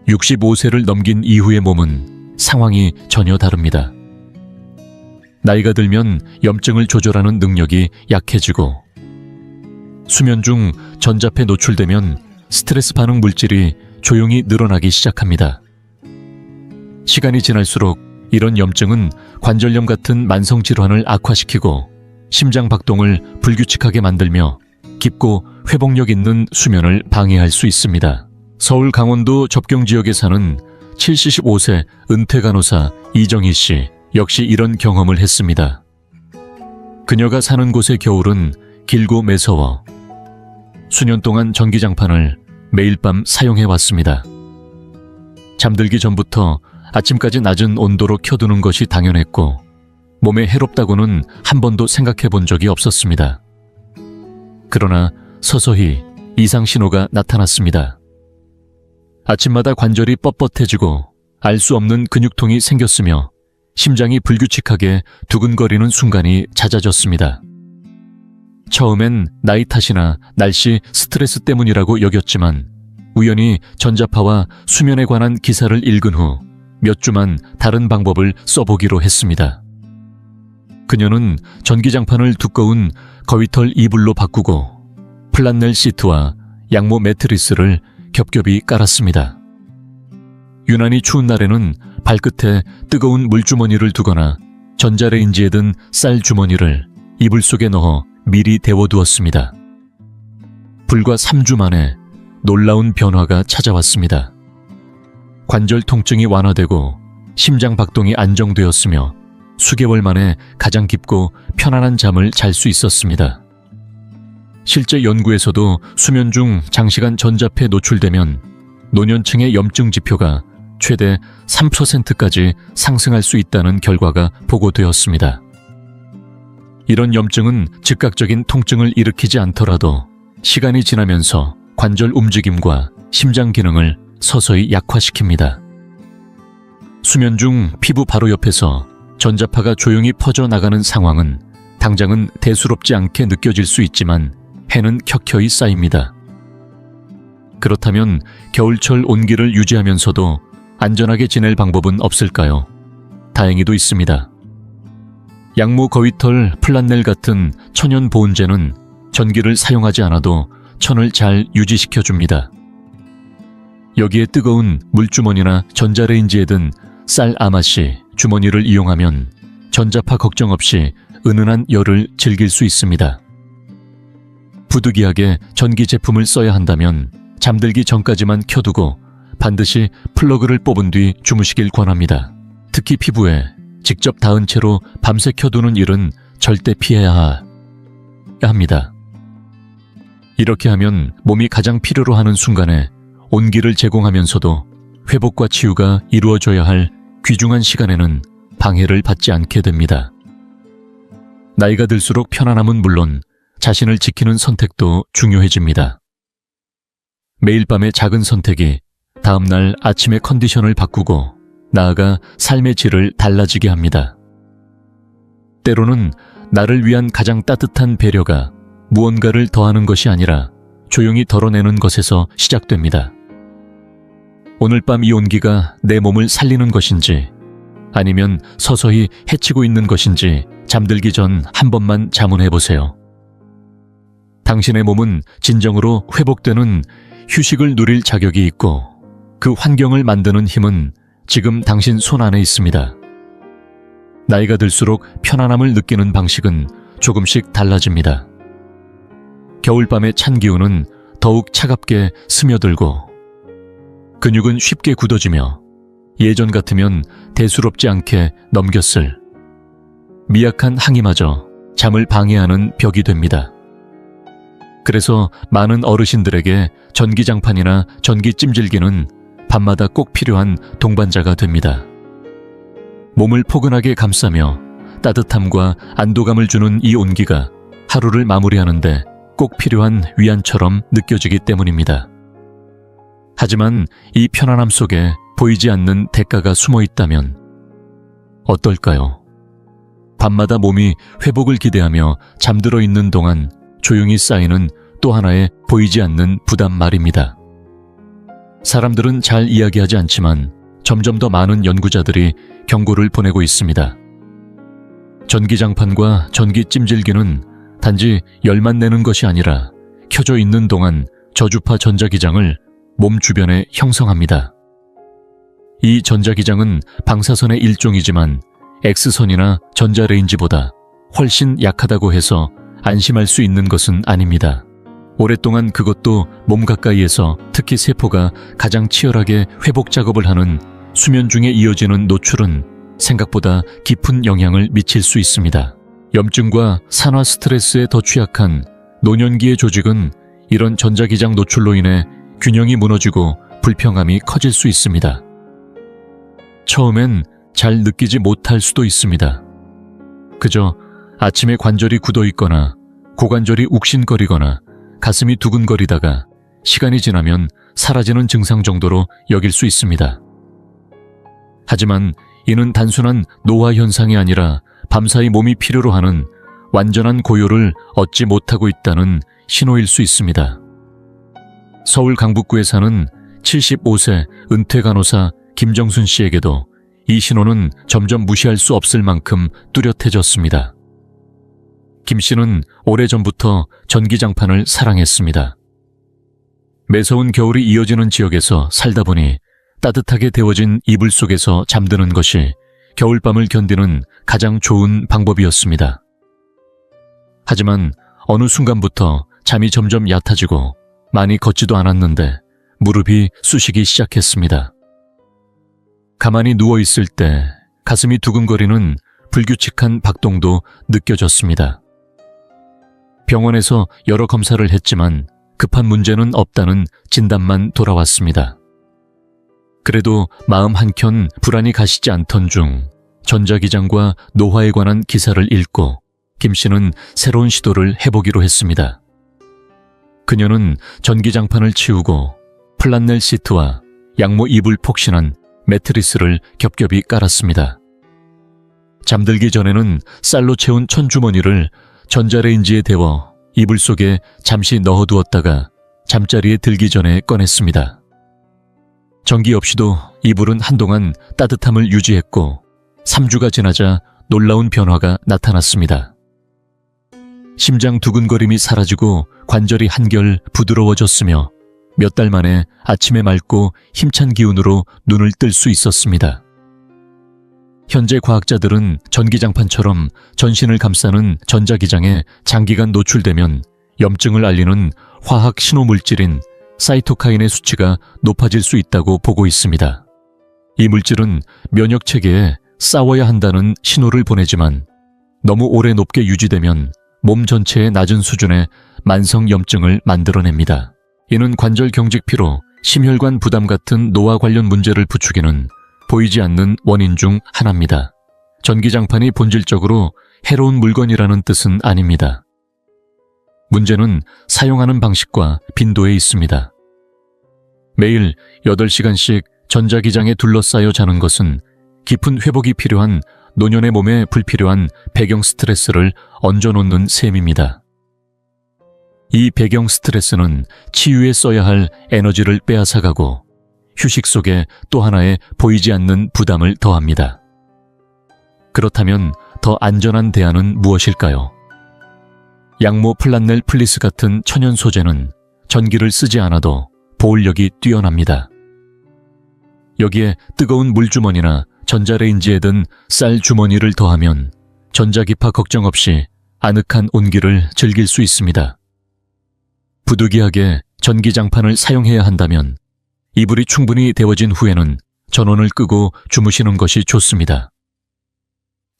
65세를 넘긴 이후의 몸은 상황이 전혀 다릅니다. 나이가 들면 염증을 조절하는 능력이 약해지고 수면 중 전자파에 노출되면 스트레스 반응 물질이 조용히 늘어나기 시작합니다. 시간이 지날수록 이런 염증은 관절염 같은 만성 질환을 악화시키고 심장 박동을 불규칙하게 만들며 깊고 회복력 있는 수면을 방해할 수 있습니다. 서울 강원도 접경지역에 사는 75세 은퇴 간호사 이정희 씨 역시 이런 경험을 했습니다. 그녀가 사는 곳의 겨울은 길고 매서워 수년 동안 전기장판을 매일 밤 사용해 왔습니다. 잠들기 전부터 아침까지 낮은 온도로 켜두는 것이 당연했고 몸에 해롭다고는 한 번도 생각해 본 적이 없었습니다. 그러나 서서히 이상 신호가 나타났습니다. 아침마다 관절이 뻣뻣해지고 알 수 없는 근육통이 생겼으며 심장이 불규칙하게 두근거리는 순간이 잦아졌습니다. 처음엔 나이 탓이나 날씨, 스트레스 때문이라고 여겼지만 우연히 전자파와 수면에 관한 기사를 읽은 후 몇 주만 다른 방법을 써보기로 했습니다. 그녀는 전기장판을 두꺼운 거위털 이불로 바꾸고 플란넬 시트와 양모 매트리스를 겹겹이 깔았습니다. 유난히 추운 날에는 발끝에 뜨거운 물주머니를 두거나 전자레인지에 든 쌀 주머니를 이불 속에 넣어 미리 데워두었습니다. 불과 3주 만에 놀라운 변화가 찾아왔습니다. 관절 통증이 완화되고 심장 박동이 안정되었으며 수개월 만에 가장 깊고 편안한 잠을 잘 수 있었습니다. 실제 연구에서도 수면 중 장시간 전자파에 노출되면 노년층의 염증 지표가 최대 3%까지 상승할 수 있다는 결과가 보고되었습니다. 이런 염증은 즉각적인 통증을 일으키지 않더라도 시간이 지나면서 관절 움직임과 심장 기능을 서서히 약화시킵니다. 수면 중 피부 바로 옆에서 전자파가 조용히 퍼져나가는 상황은 당장은 대수롭지 않게 느껴질 수 있지만 해는 켜켜이 쌓입니다. 그렇다면 겨울철 온기를 유지하면서도 안전하게 지낼 방법은 없을까요? 다행히도 있습니다. 양모 거위털 플란넬 같은 천연 보온재는 전기를 사용하지 않아도 천을 잘 유지시켜줍니다. 여기에 뜨거운 물주머니나 전자레인지에 든 쌀 아마씨 주머니를 이용하면 전자파 걱정 없이 은은한 열을 즐길 수 있습니다. 부득이하게 전기 제품을 써야 한다면 잠들기 전까지만 켜두고 반드시 플러그를 뽑은 뒤 주무시길 권합니다. 특히 피부에 직접 닿은 채로 밤새 켜두는 일은 절대 피해야 합니다. 이렇게 하면 몸이 가장 필요로 하는 순간에 온기를 제공하면서도 회복과 치유가 이루어져야 할 귀중한 시간에는 방해를 받지 않게 됩니다. 나이가 들수록 편안함은 물론 자신을 지키는 선택도 중요해집니다. 매일 밤의 작은 선택이 다음날 아침의 컨디션을 바꾸고 나아가 삶의 질을 달라지게 합니다. 때로는 나를 위한 가장 따뜻한 배려가 무언가를 더하는 것이 아니라 조용히 덜어내는 것에서 시작됩니다. 오늘 밤 이 온기가 내 몸을 살리는 것인지 아니면 서서히 해치고 있는 것인지 잠들기 전 한 번만 자문해보세요. 당신의 몸은 진정으로 회복되는 휴식을 누릴 자격이 있고 그 환경을 만드는 힘은 지금 당신 손 안에 있습니다. 나이가 들수록 편안함을 느끼는 방식은 조금씩 달라집니다. 겨울밤의 찬 기운은 더욱 차갑게 스며들고 근육은 쉽게 굳어지며 예전 같으면 대수롭지 않게 넘겼을 미약한 항이마저 잠을 방해하는 벽이 됩니다. 그래서 많은 어르신들에게 전기장판이나 전기찜질기는 밤마다 꼭 필요한 동반자가 됩니다. 몸을 포근하게 감싸며 따뜻함과 안도감을 주는 이 온기가 하루를 마무리하는데 꼭 필요한 위안처럼 느껴지기 때문입니다. 하지만 이 편안함 속에 보이지 않는 대가가 숨어 있다면 어떨까요? 밤마다 몸이 회복을 기대하며 잠들어 있는 동안 조용히 쌓이는 또 하나의 보이지 않는 부담 말입니다. 사람들은 잘 이야기하지 않지만 점점 더 많은 연구자들이 경고를 보내고 있습니다. 전기장판과 전기찜질기는 단지 열만 내는 것이 아니라 켜져 있는 동안 저주파 전자기장을 몸 주변에 형성합니다. 이 전자기장은 방사선의 일종이지만 X선이나 전자레인지보다 훨씬 약하다고 해서 안심할 수 있는 것은 아닙니다. 오랫동안 그것도 몸 가까이에서 특히 세포가 가장 치열하게 회복 작업을 하는 수면 중에 이어지는 노출은 생각보다 깊은 영향을 미칠 수 있습니다. 염증과 산화 스트레스에 더 취약한 노년기의 조직은 이런 전자기장 노출로 인해 균형이 무너지고 불평함이 커질 수 있습니다. 처음엔 잘 느끼지 못할 수도 있습니다. 그저 아침에 관절이 굳어 있거나 고관절이 욱신거리거나 가슴이 두근거리다가 시간이 지나면 사라지는 증상 정도로 여길 수 있습니다. 하지만 이는 단순한 노화 현상이 아니라 밤사이 몸이 필요로 하는 완전한 고요를 얻지 못하고 있다는 신호일 수 있습니다. 서울 강북구에 사는 75세 은퇴 간호사 김정순 씨에게도 이 신호는 점점 무시할 수 없을 만큼 뚜렷해졌습니다. 김 씨는 오래전부터 전기장판을 사랑했습니다. 매서운 겨울이 이어지는 지역에서 살다 보니 따뜻하게 데워진 이불 속에서 잠드는 것이 겨울밤을 견디는 가장 좋은 방법이었습니다. 하지만 어느 순간부터 잠이 점점 얕아지고 많이 걷지도 않았는데 무릎이 쑤시기 시작했습니다. 가만히 누워있을 때 가슴이 두근거리는 불규칙한 박동도 느껴졌습니다. 병원에서 여러 검사를 했지만 급한 문제는 없다는 진단만 돌아왔습니다. 그래도 마음 한켠 불안이 가시지 않던 중 전자기장과 노화에 관한 기사를 읽고 김 씨는 새로운 시도를 해보기로 했습니다. 그녀는 전기장판을 치우고 플란넬 시트와 양모 이불 폭신한 매트리스를 겹겹이 깔았습니다. 잠들기 전에는 쌀로 채운 천주머니를 전자레인지에 데워 이불 속에 잠시 넣어두었다가 잠자리에 들기 전에 꺼냈습니다. 전기 없이도 이불은 한동안 따뜻함을 유지했고 3주가 지나자 놀라운 변화가 나타났습니다. 심장 두근거림이 사라지고 관절이 한결 부드러워졌으며 몇 달 만에 아침에 맑고 힘찬 기운으로 눈을 뜰 수 있었습니다. 현재 과학자들은 전기장판처럼 전신을 감싸는 전자기장에 장기간 노출되면 염증을 알리는 화학 신호물질인 사이토카인의 수치가 높아질 수 있다고 보고 있습니다. 이 물질은 면역체계에 싸워야 한다는 신호를 보내지만 너무 오래 높게 유지되면 몸 전체의 낮은 수준의 만성 염증을 만들어냅니다. 이는 관절 경직 피로, 심혈관 부담 같은 노화 관련 문제를 부추기는 보이지 않는 원인 중 하나입니다. 전기장판이 본질적으로 해로운 물건이라는 뜻은 아닙니다. 문제는 사용하는 방식과 빈도에 있습니다. 매일 8시간씩 전자기장에 둘러싸여 자는 것은 깊은 회복이 필요한 노년의 몸에 불필요한 배경 스트레스를 얹어놓는 셈입니다. 이 배경 스트레스는 치유에 써야 할 에너지를 빼앗아가고 휴식 속에 또 하나의 보이지 않는 부담을 더합니다. 그렇다면 더 안전한 대안은 무엇일까요? 양모 플란넬 플리스 같은 천연 소재는 전기를 쓰지 않아도 보온력이 뛰어납니다. 여기에 뜨거운 물주머니나 전자레인지에 든 쌀 주머니를 더하면 전자기파 걱정 없이 아늑한 온기를 즐길 수 있습니다. 부득이하게 전기장판을 사용해야 한다면 이불이 충분히 데워진 후에는 전원을 끄고 주무시는 것이 좋습니다.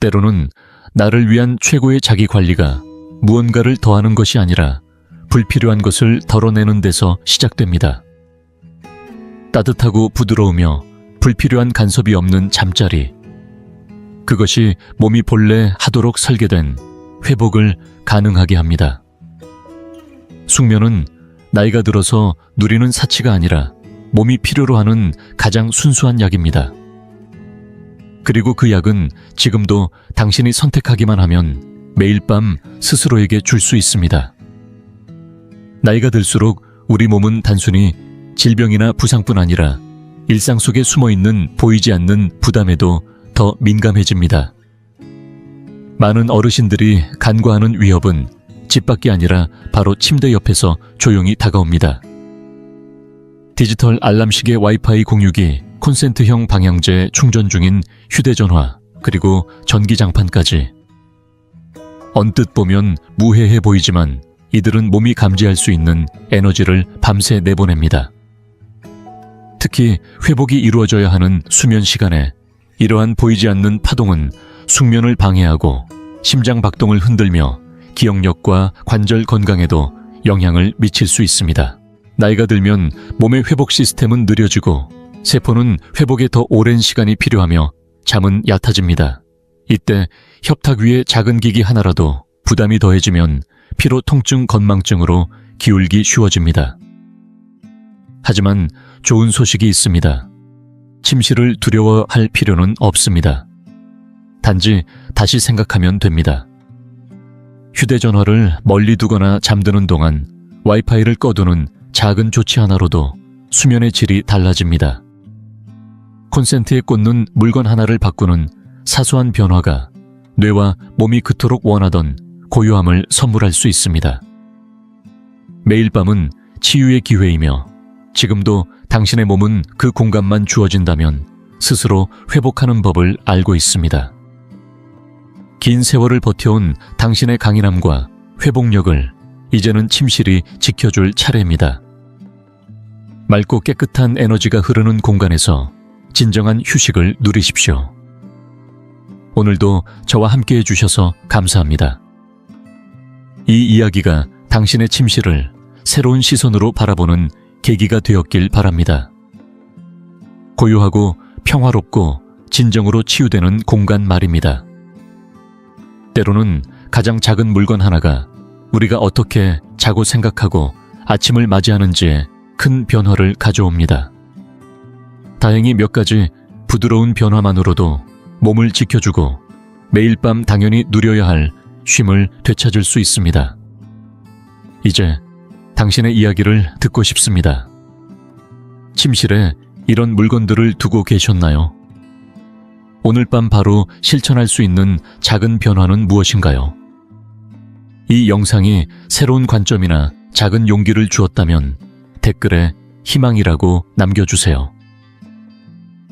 때로는 나를 위한 최고의 자기관리가 무언가를 더하는 것이 아니라 불필요한 것을 덜어내는 데서 시작됩니다. 따뜻하고 부드러우며 불필요한 간섭이 없는 잠자리. 그것이 몸이 본래 하도록 설계된 회복을 가능하게 합니다. 숙면은 나이가 들어서 누리는 사치가 아니라 몸이 필요로 하는 가장 순수한 약입니다. 그리고 그 약은 지금도 당신이 선택하기만 하면 매일 밤 스스로에게 줄 수 있습니다. 나이가 들수록 우리 몸은 단순히 질병이나 부상뿐 아니라 일상 속에 숨어있는 보이지 않는 부담에도 더 민감해집니다. 많은 어르신들이 간과하는 위협은 집 밖이 아니라 바로 침대 옆에서 조용히 다가옵니다. 디지털 알람식의 와이파이 공유기, 콘센트형 방향제 충전 중인 휴대전화, 그리고 전기장판까지. 언뜻 보면 무해해 보이지만 이들은 몸이 감지할 수 있는 에너지를 밤새 내보냅니다. 특히 회복이 이루어져야 하는 수면 시간에 이러한 보이지 않는 파동은 숙면을 방해하고 심장 박동을 흔들며 기억력과 관절 건강에도 영향을 미칠 수 있습니다. 나이가 들면 몸의 회복 시스템은 느려지고 세포는 회복에 더 오랜 시간이 필요하며 잠은 얕아집니다. 이때 협탁 위에 작은 기기 하나라도 부담이 더해지면 피로 통증 건망증으로 기울기 쉬워집니다. 하지만 좋은 소식이 있습니다. 침실을 두려워할 필요는 없습니다. 단지 다시 생각하면 됩니다. 휴대전화를 멀리 두거나 잠드는 동안 와이파이를 꺼두는 작은 조치 하나로도 수면의 질이 달라집니다. 콘센트에 꽂는 물건 하나를 바꾸는 사소한 변화가 뇌와 몸이 그토록 원하던 고요함을 선물할 수 있습니다. 매일 밤은 치유의 기회이며 지금도 당신의 몸은 그 공간만 주어진다면 스스로 회복하는 법을 알고 있습니다. 긴 세월을 버텨온 당신의 강인함과 회복력을 이제는 침실이 지켜줄 차례입니다. 맑고 깨끗한 에너지가 흐르는 공간에서 진정한 휴식을 누리십시오. 오늘도 저와 함께 해주셔서 감사합니다. 이 이야기가 당신의 침실을 새로운 시선으로 바라보는 계기가 되었길 바랍니다. 고요하고 평화롭고 진정으로 치유되는 공간 말입니다. 때로는 가장 작은 물건 하나가 우리가 어떻게 자고 생각하고 아침을 맞이하는지에 큰 변화를 가져옵니다. 다행히 몇 가지 부드러운 변화만으로도 몸을 지켜주고 매일 밤 당연히 누려야 할 쉼을 되찾을 수 있습니다. 이제 당신의 이야기를 듣고 싶습니다. 침실에 이런 물건들을 두고 계셨나요? 오늘 밤 바로 실천할 수 있는 작은 변화는 무엇인가요? 이 영상이 새로운 관점이나 작은 용기를 주었다면 댓글에 희망이라고 남겨주세요.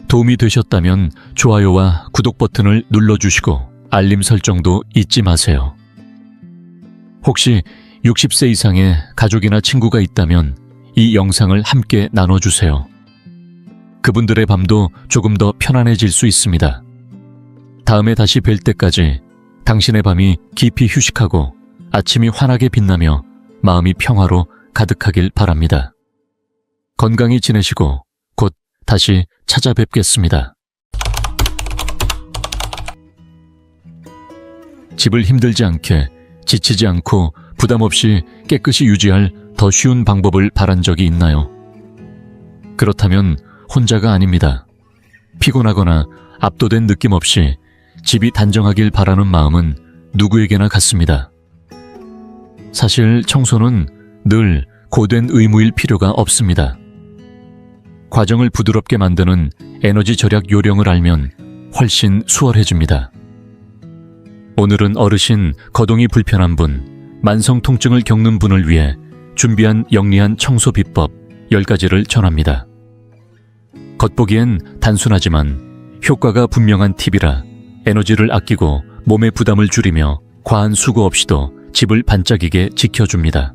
도움이 되셨다면 좋아요와 구독 버튼을 눌러주시고 알림 설정도 잊지 마세요. 혹시 60세 이상의 가족이나 친구가 있다면 이 영상을 함께 나눠주세요. 그분들의 밤도 조금 더 편안해질 수 있습니다. 다음에 다시 뵐 때까지 당신의 밤이 깊이 휴식하고 아침이 환하게 빛나며 마음이 평화로 가득하길 바랍니다. 건강히 지내시고 곧 다시 찾아뵙겠습니다. 집을 힘들지 않게, 지치지 않고 부담 없이 깨끗이 유지할 더 쉬운 방법을 바란 적이 있나요? 그렇다면 혼자가 아닙니다. 피곤하거나 압도된 느낌 없이 집이 단정하길 바라는 마음은 누구에게나 같습니다. 사실 청소는 늘 고된 의무일 필요가 없습니다. 과정을 부드럽게 만드는 에너지 절약 요령을 알면 훨씬 수월해집니다. 오늘은 어르신, 거동이 불편한 분, 만성 통증을 겪는 분을 위해 준비한 영리한 청소 비법 10가지를 전합니다. 겉보기엔 단순하지만 효과가 분명한 팁이라 에너지를 아끼고 몸의 부담을 줄이며 과한 수고 없이도 집을 반짝이게 지켜줍니다.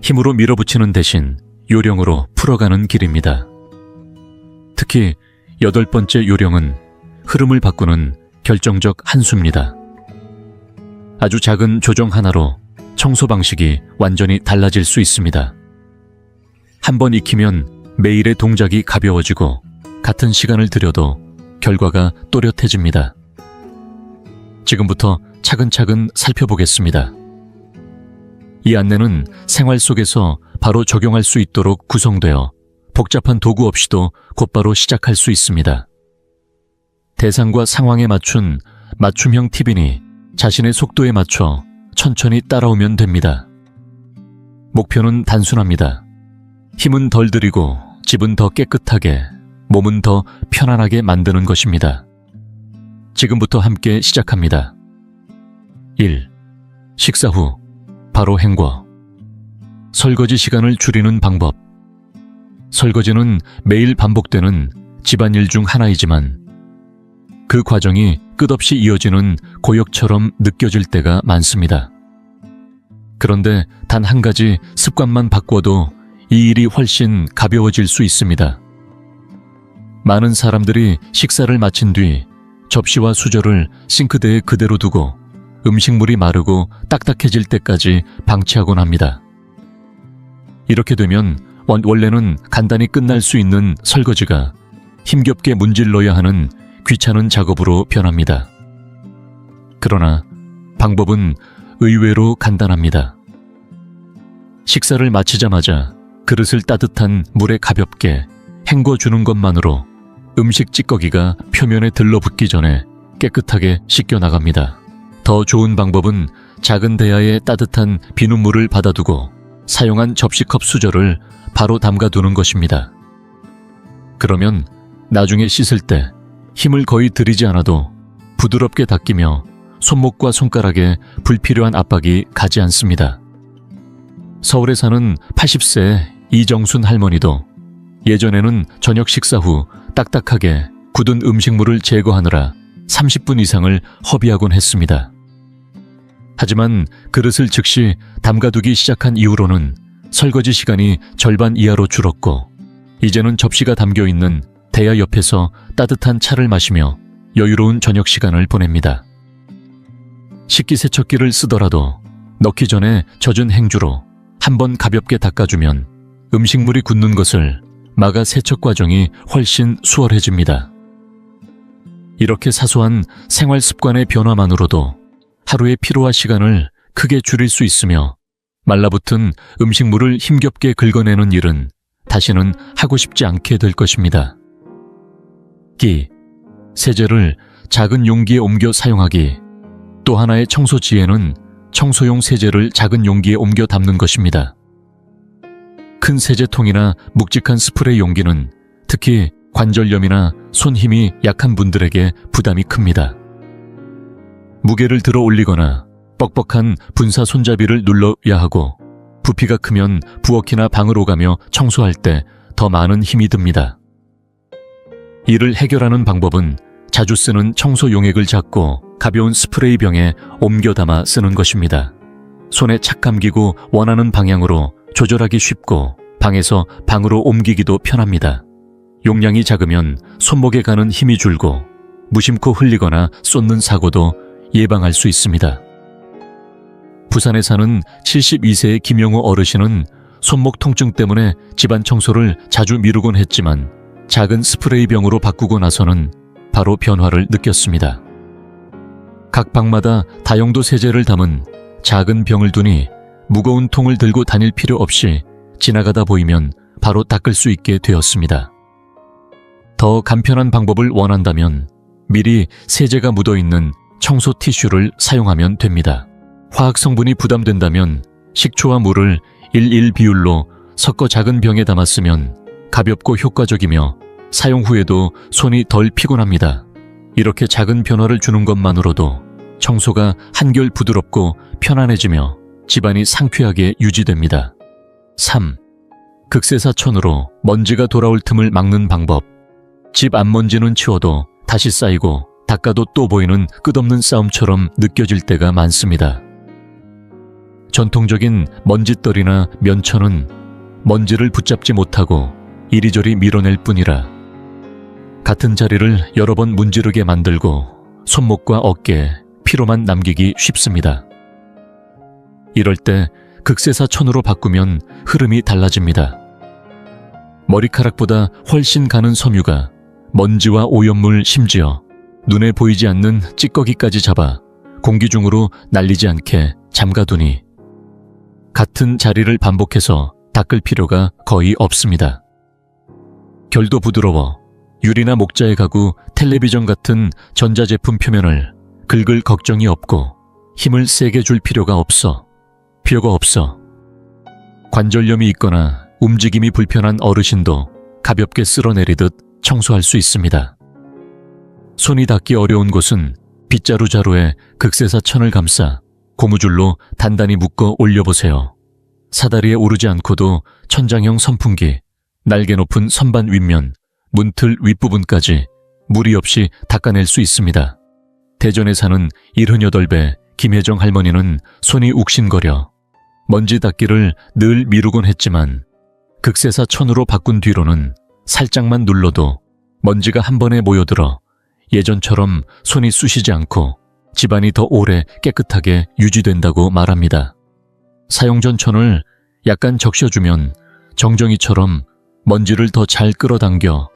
힘으로 밀어붙이는 대신 요령으로 풀어가는 길입니다. 특히 8번째 요령은 흐름을 바꾸는 결정적 한 수입니다. 아주 작은 조정 하나로 청소 방식이 완전히 달라질 수 있습니다. 한번 익히면 매일의 동작이 가벼워지고 같은 시간을 들여도 결과가 또렷해집니다. 지금부터 차근차근 살펴보겠습니다. 이 안내는 생활 속에서 바로 적용할 수 있도록 구성되어 복잡한 도구 없이도 곧바로 시작할 수 있습니다. 대상과 상황에 맞춘 맞춤형 팁이니 자신의 속도에 맞춰 천천히 따라오면 됩니다. 목표는 단순합니다. 힘은 덜 들이고 집은 더 깨끗하게, 몸은 더 편안하게 만드는 것입니다. 지금부터 함께 시작합니다. 1. 식사 후 바로 헹궈. 설거지 시간을 줄이는 방법. 설거지는 매일 반복되는 집안일 중 하나이지만 그 과정이 끝없이 이어지는 고역처럼 느껴질 때가 많습니다. 그런데 단 한 가지 습관만 바꿔도 이 일이 훨씬 가벼워질 수 있습니다. 많은 사람들이 식사를 마친 뒤 접시와 수저를 싱크대에 그대로 두고 음식물이 마르고 딱딱해질 때까지 방치하곤 합니다. 이렇게 되면 원래는 간단히 끝날 수 있는 설거지가 힘겹게 문질러야 하는 귀찮은 작업으로 변합니다. 그러나 방법은 의외로 간단합니다. 식사를 마치자마자 그릇을 따뜻한 물에 가볍게 헹궈주는 것만으로 음식 찌꺼기가 표면에 들러붙기 전에 깨끗하게 씻겨나갑니다. 더 좋은 방법은 작은 대야에 따뜻한 비눗물을 받아두고 사용한 접시컵 수저를 바로 담가두는 것입니다. 그러면 나중에 씻을 때 힘을 거의 들이지 않아도 부드럽게 닦이며 손목과 손가락에 불필요한 압박이 가지 않습니다. 서울에 사는 80세 이정순 할머니도 예전에는 저녁 식사 후 딱딱하게 굳은 음식물을 제거하느라 30분 이상을 허비하곤 했습니다. 하지만 그릇을 즉시 담가두기 시작한 이후로는 설거지 시간이 절반 이하로 줄었고 이제는 접시가 담겨있는 대야 옆에서 따뜻한 차를 마시며 여유로운 저녁 시간을 보냅니다. 식기세척기를 쓰더라도 넣기 전에 젖은 행주로 한번 가볍게 닦아주면 음식물이 굳는 것을 막아 세척 과정이 훨씬 수월해집니다. 이렇게 사소한 생활 습관의 변화만으로도 하루의 피로와 시간을 크게 줄일 수 있으며 말라붙은 음식물을 힘겹게 긁어내는 일은 다시는 하고 싶지 않게 될 것입니다. 기, 세제를 작은 용기에 옮겨 사용하기. 또 하나의 청소 지혜는 청소용 세제를 작은 용기에 옮겨 담는 것입니다. 큰 세제통이나 묵직한 스프레이 용기는 특히 관절염이나 손 힘이 약한 분들에게 부담이 큽니다. 무게를 들어 올리거나 뻑뻑한 분사 손잡이를 눌러야 하고 부피가 크면 부엌이나 방을 오가며 청소할 때 더 많은 힘이 듭니다. 이를 해결하는 방법은 자주 쓰는 청소 용액을 잡고 가벼운 스프레이 병에 옮겨 담아 쓰는 것입니다. 손에 착 감기고 원하는 방향으로 조절하기 쉽고 방에서 방으로 옮기기도 편합니다. 용량이 작으면 손목에 가는 힘이 줄고 무심코 흘리거나 쏟는 사고도 예방할 수 있습니다. 부산에 사는 72세의 김영호 어르신은 손목 통증 때문에 집안 청소를 자주 미루곤 했지만 작은 스프레이 병으로 바꾸고 나서는 바로 변화를 느꼈습니다. 각 방마다 다용도 세제를 담은 작은 병을 두니 무거운 통을 들고 다닐 필요 없이 지나가다 보이면 바로 닦을 수 있게 되었습니다. 더 간편한 방법을 원한다면 미리 세제가 묻어있는 청소 티슈를 사용하면 됩니다. 화학 성분이 부담된다면 식초와 물을 1:1 비율로 섞어 작은 병에 담았으면 가볍고 효과적이며 사용 후에도 손이 덜 피곤합니다. 이렇게 작은 변화를 주는 것만으로도 청소가 한결 부드럽고 편안해지며 집안이 상쾌하게 유지됩니다. 3. 극세사천으로 먼지가 돌아올 틈을 막는 방법. 집 앞먼지는 치워도 다시 쌓이고 닦아도 또 보이는 끝없는 싸움처럼 느껴질 때가 많습니다. 전통적인 먼지떨이나 면천은 먼지를 붙잡지 못하고 이리저리 밀어낼 뿐이라 같은 자리를 여러 번 문지르게 만들고 손목과 어깨에 피로만 남기기 쉽습니다. 이럴 때 극세사천으로 바꾸면 흐름이 달라집니다. 머리카락보다 훨씬 가는 섬유가 먼지와 오염물 심지어 눈에 보이지 않는 찌꺼기까지 잡아 공기 중으로 날리지 않게 잠가두니 같은 자리를 반복해서 닦을 필요가 거의 없습니다. 결도 부드러워 유리나 목자의 가구, 텔레비전 같은 전자제품 표면을 긁을 걱정이 없고 힘을 세게 줄 필요가 없어. 관절염이 있거나 움직임이 불편한 어르신도 가볍게 쓸어내리듯 청소할 수 있습니다. 손이 닿기 어려운 곳은 빗자루 자루에 극세사천을 감싸 고무줄로 단단히 묶어 올려보세요. 사다리에 오르지 않고도 천장형 선풍기, 날개 높은 선반 윗면, 문틀 윗부분까지 무리 없이 닦아낼 수 있습니다. 대전에 사는 78배 김혜정 할머니는 손이 욱신거려 먼지 닦기를 늘 미루곤 했지만 극세사천으로 바꾼 뒤로는 살짝만 눌러도 먼지가 한 번에 모여들어 예전처럼 손이 쑤시지 않고 집안이 더 오래 깨끗하게 유지된다고 말합니다. 사용 전 천을 약간 적셔주면 정정이처럼 먼지를 더 잘 끌어당겨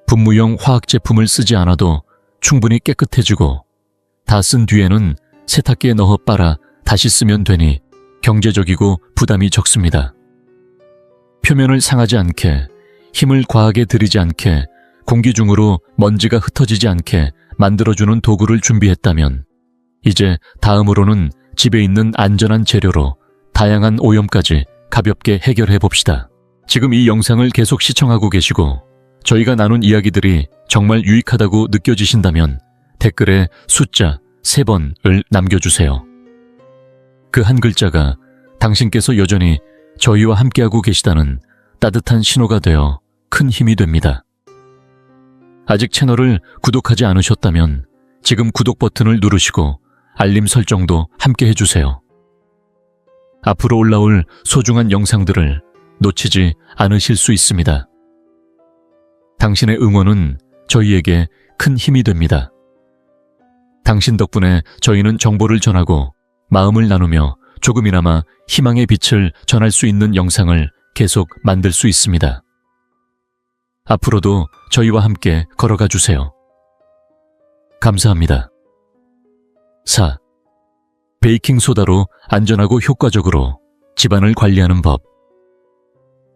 분무용 화학 제품을 쓰지 않아도 충분히 깨끗해지고 다 쓴 뒤에는 세탁기에 넣어 빨아 다시 쓰면 되니 경제적이고 부담이 적습니다. 표면을 상하지 않게, 힘을 과하게 들이지 않게, 공기 중으로 먼지가 흩어지지 않게 만들어주는 도구를 준비했다면 이제 다음으로는 집에 있는 안전한 재료로 다양한 오염까지 가볍게 해결해 봅시다. 지금 이 영상을 계속 시청하고 계시고 저희가 나눈 이야기들이 정말 유익하다고 느껴지신다면 댓글에 숫자 3번을 남겨주세요. 그 한 글자가 당신께서 여전히 저희와 함께하고 계시다는 따뜻한 신호가 되어 큰 힘이 됩니다. 아직 채널을 구독하지 않으셨다면 지금 구독 버튼을 누르시고 알림 설정도 함께 해주세요. 앞으로 올라올 소중한 영상들을 놓치지 않으실 수 있습니다. 당신의 응원은 저희에게 큰 힘이 됩니다. 당신 덕분에 저희는 정보를 전하고 마음을 나누며 조금이나마 희망의 빛을 전할 수 있는 영상을 계속 만들 수 있습니다. 앞으로도 저희와 함께 걸어가 주세요. 감사합니다. 4. 베이킹소다로 안전하고 효과적으로 집안을 관리하는 법.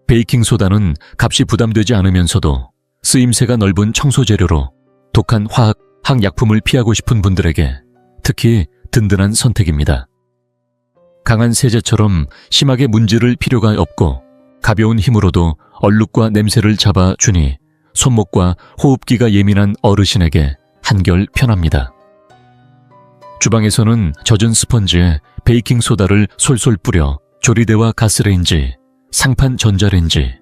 베이킹소다는 값이 부담되지 않으면서도 쓰임새가 넓은 청소재료로 독한 화학, 항약품을 피하고 싶은 분들에게 특히 든든한 선택입니다. 강한 세제처럼 심하게 문지를 필요가 없고 가벼운 힘으로도 얼룩과 냄새를 잡아주니 손목과 호흡기가 예민한 어르신에게 한결 편합니다. 주방에서는 젖은 스펀지에 베이킹소다를 솔솔 뿌려 조리대와 가스레인지, 상판 전자레인지,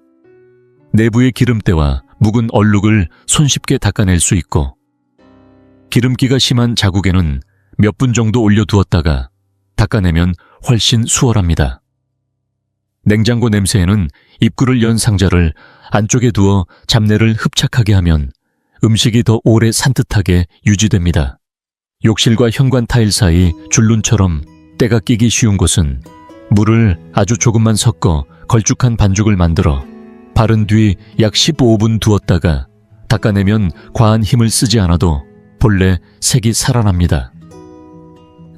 내부의 기름때와 묵은 얼룩을 손쉽게 닦아낼 수 있고, 기름기가 심한 자국에는 몇 분 정도 올려두었다가 닦아내면 훨씬 수월합니다. 냉장고 냄새에는 입구를 연 상자를 안쪽에 두어 잡내를 흡착하게 하면 음식이 더 오래 산뜻하게 유지됩니다. 욕실과 현관 타일 사이 줄눈처럼 때가 끼기 쉬운 곳은 물을 아주 조금만 섞어 걸쭉한 반죽을 만들어 바른 뒤 약 15분 두었다가 닦아내면 과한 힘을 쓰지 않아도 본래 색이 살아납니다.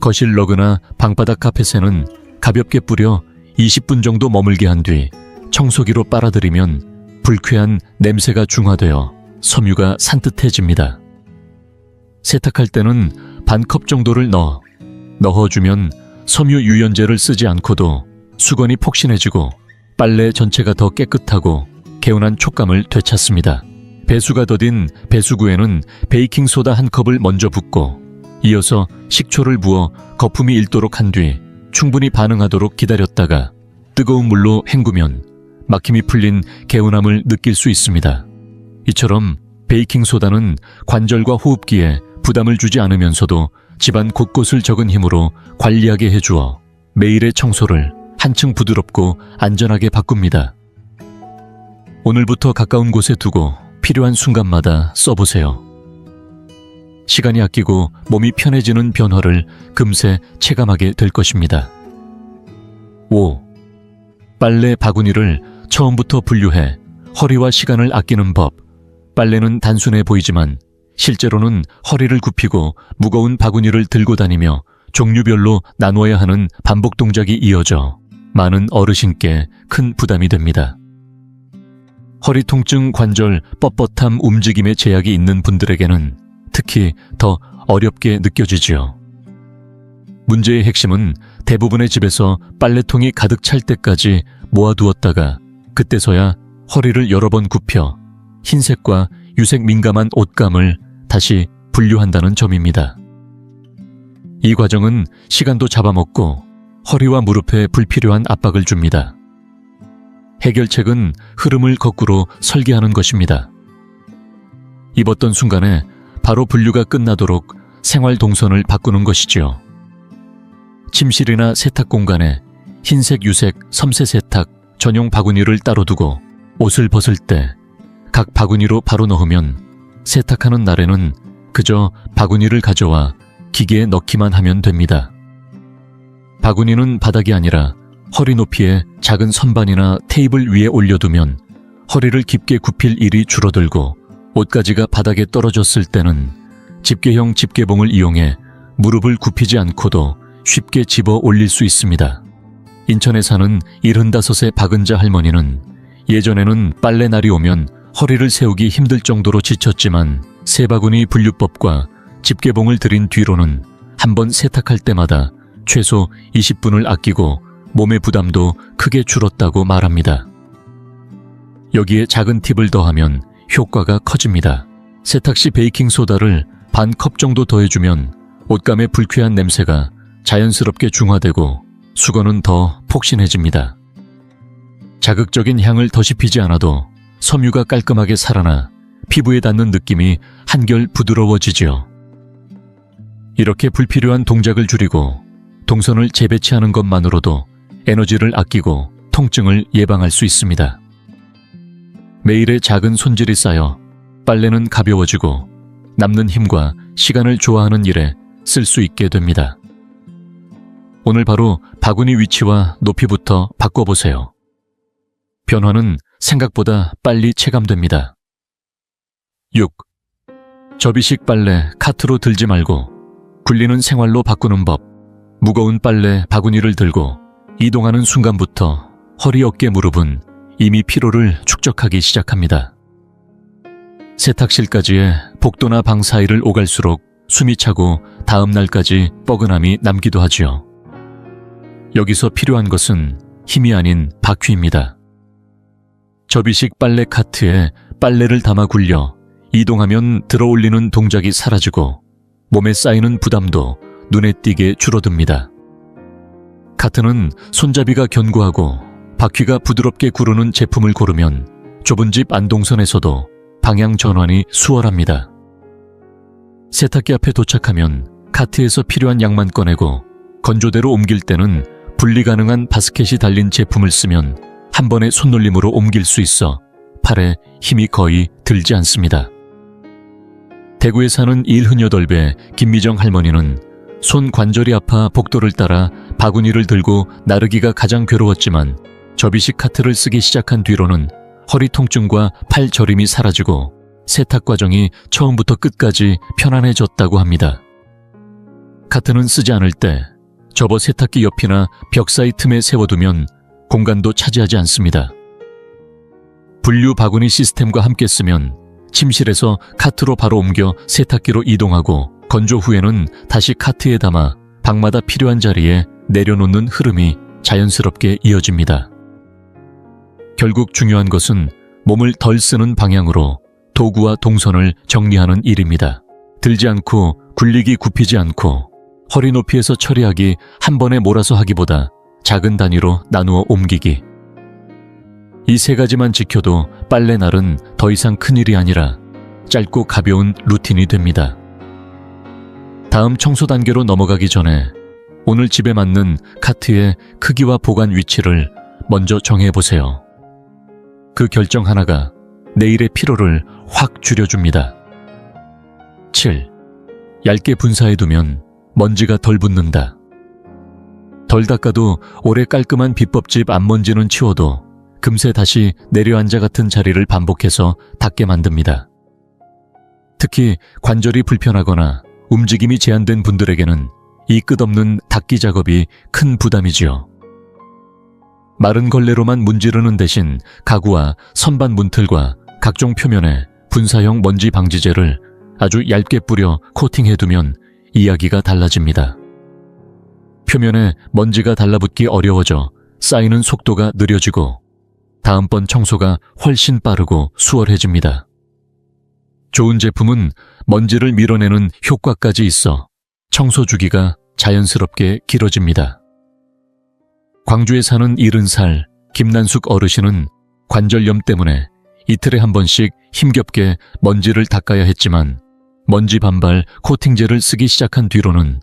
거실 러그나 방바닥 카펫에는 가볍게 뿌려 20분 정도 머물게 한 뒤 청소기로 빨아들이면 불쾌한 냄새가 중화되어 섬유가 산뜻해집니다. 세탁할 때는 반 컵 정도를 넣어주면 섬유 유연제를 쓰지 않고도 수건이 폭신해지고 빨래 전체가 더 깨끗하고 개운한 촉감을 되찾습니다. 배수가 더딘 배수구에는 베이킹소다 한 컵을 먼저 붓고 이어서 식초를 부어 거품이 일도록 한 뒤 충분히 반응하도록 기다렸다가 뜨거운 물로 헹구면 막힘이 풀린 개운함을 느낄 수 있습니다. 이처럼 베이킹소다는 관절과 호흡기에 부담을 주지 않으면서도 집안 곳곳을 적은 힘으로 관리하게 해주어 매일의 청소를 한층 부드럽고 안전하게 바꿉니다. 오늘부터 가까운 곳에 두고 필요한 순간마다 써보세요. 시간이 아끼고 몸이 편해지는 변화를 금세 체감하게 될 것입니다. 5. 빨래 바구니를 처음부터 분류해 허리와 시간을 아끼는 법. 빨래는 단순해 보이지만 실제로는 허리를 굽히고 무거운 바구니를 들고 다니며 종류별로 나누어야 하는 반복 동작이 이어져 많은 어르신께 큰 부담이 됩니다. 허리 통증, 관절, 뻣뻣함, 움직임에 제약이 있는 분들에게는 특히 더 어렵게 느껴지지요. 문제의 핵심은 대부분의 집에서 빨래통이 가득 찰 때까지 모아두었다가 그때서야 허리를 여러 번 굽혀 흰색과 유색 민감한 옷감을 다시 분류한다는 점입니다. 이 과정은 시간도 잡아먹고 허리와 무릎에 불필요한 압박을 줍니다. 해결책은 흐름을 거꾸로 설계하는 것입니다. 입었던 순간에 바로 분류가 끝나도록 생활 동선을 바꾸는 것이지요. 침실이나 세탁 공간에 흰색, 유색, 섬세 세탁 전용 바구니를 따로 두고 옷을 벗을 때 각 바구니로 바로 넣으면 세탁하는 날에는 그저 바구니를 가져와 기계에 넣기만 하면 됩니다. 바구니는 바닥이 아니라 허리 높이의 작은 선반이나 테이블 위에 올려두면 허리를 깊게 굽힐 일이 줄어들고 옷가지가 바닥에 떨어졌을 때는 집게형 집게봉을 이용해 무릎을 굽히지 않고도 쉽게 집어 올릴 수 있습니다. 인천에 사는 75세 박은자 할머니는 예전에는 빨래 날이 오면 허리를 세우기 힘들 정도로 지쳤지만 세바구니 분류법과 집게봉을 들인 뒤로는 한 번 세탁할 때마다 최소 20분을 아끼고 몸의 부담도 크게 줄었다고 말합니다. 여기에 작은 팁을 더하면 효과가 커집니다. 세탁 시 베이킹소다를 반 컵 정도 더해주면 옷감의 불쾌한 냄새가 자연스럽게 중화되고 수건은 더 폭신해집니다. 자극적인 향을 더 씹히지 않아도 섬유가 깔끔하게 살아나 피부에 닿는 느낌이 한결 부드러워지지요. 이렇게 불필요한 동작을 줄이고 동선을 재배치하는 것만으로도 에너지를 아끼고 통증을 예방할 수 있습니다. 매일의 작은 손질이 쌓여 빨래는 가벼워지고 남는 힘과 시간을 좋아하는 일에 쓸 수 있게 됩니다. 오늘 바로 바구니 위치와 높이부터 바꿔보세요. 변화는 생각보다 빨리 체감됩니다. 6. 접이식 빨래 카트로 들지 말고 굴리는 생활로 바꾸는 법. 무거운 빨래 바구니를 들고 이동하는 순간부터 허리, 어깨, 무릎은 이미 피로를 축적하기 시작합니다. 세탁실까지의 복도나 방 사이를 오갈수록 숨이 차고 다음 날까지 뻐근함이 남기도 하지요. 여기서 필요한 것은 힘이 아닌 바퀴입니다. 접이식 빨래 카트에 빨래를 담아 굴려 이동하면 들어올리는 동작이 사라지고 몸에 쌓이는 부담도 눈에 띄게 줄어듭니다. 카트는 손잡이가 견고하고 바퀴가 부드럽게 구르는 제품을 고르면 좁은 집 안동선에서도 방향 전환이 수월합니다. 세탁기 앞에 도착하면 카트에서 필요한 양만 꺼내고 건조대로 옮길 때는 분리 가능한 바스켓이 달린 제품을 쓰면 한 번의 손놀림으로 옮길 수 있어 팔에 힘이 거의 들지 않습니다. 대구에 사는 일흔여덟배 김미정 할머니는 손 관절이 아파 복도를 따라 바구니를 들고 나르기가 가장 괴로웠지만 접이식 카트를 쓰기 시작한 뒤로는 허리 통증과 팔 저림이 사라지고 세탁 과정이 처음부터 끝까지 편안해졌다고 합니다. 카트는 쓰지 않을 때 접어 세탁기 옆이나 벽 사이 틈에 세워두면 공간도 차지하지 않습니다. 분류 바구니 시스템과 함께 쓰면 침실에서 카트로 바로 옮겨 세탁기로 이동하고 건조 후에는 다시 카트에 담아 방마다 필요한 자리에 내려놓는 흐름이 자연스럽게 이어집니다. 결국 중요한 것은 몸을 덜 쓰는 방향으로 도구와 동선을 정리하는 일입니다. 들지 않고 굴리기 굽히지 않고 허리 높이에서 처리하기 한 번에 몰아서 하기보다 작은 단위로 나누어 옮기기. 이 세 가지만 지켜도 빨래날은 더 이상 큰일이 아니라 짧고 가벼운 루틴이 됩니다. 다음 청소 단계로 넘어가기 전에 오늘 집에 맞는 카트의 크기와 보관 위치를 먼저 정해보세요. 그 결정 하나가 내일의 피로를 확 줄여줍니다. 7. 얇게 분사해두면 먼지가 덜 붙는다. 덜 닦아도 오래 깔끔한 비법집 앞먼지는 치워도 금세 다시 내려앉아 같은 자리를 반복해서 닦게 만듭니다. 특히 관절이 불편하거나 움직임이 제한된 분들에게는 이 끝없는 닦기 작업이 큰 부담이지요. 마른 걸레로만 문지르는 대신 가구와 선반 문틀과 각종 표면에 분사형 먼지 방지제를 아주 얇게 뿌려 코팅해두면 이야기가 달라집니다. 표면에 먼지가 달라붙기 어려워져 쌓이는 속도가 느려지고 다음번 청소가 훨씬 빠르고 수월해집니다. 좋은 제품은 먼지를 밀어내는 효과까지 있어 청소 주기가 자연스럽게 길어집니다. 광주에 사는 70살 김난숙 어르신은 관절염 때문에 이틀에 한 번씩 힘겹게 먼지를 닦아야 했지만 먼지 반발 코팅제를 쓰기 시작한 뒤로는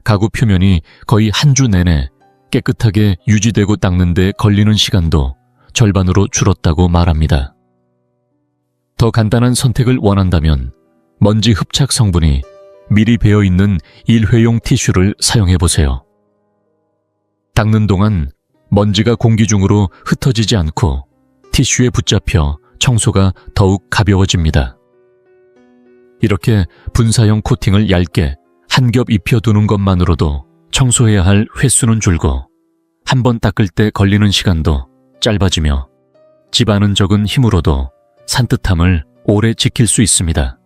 가구 표면이 거의 한 주 내내 깨끗하게 유지되고 닦는 데 걸리는 시간도 절반으로 줄었다고 말합니다. 더 간단한 선택을 원한다면 먼지 흡착 성분이 미리 배어있는 일회용 티슈를 사용해보세요. 닦는 동안 먼지가 공기 중으로 흩어지지 않고 티슈에 붙잡혀 청소가 더욱 가벼워집니다. 이렇게 분사형 코팅을 얇게 한 겹 입혀두는 것만으로도 청소해야 할 횟수는 줄고 한 번 닦을 때 걸리는 시간도 짧아지며 집안은 적은 힘으로도 산뜻함을 오래 지킬 수 있습니다.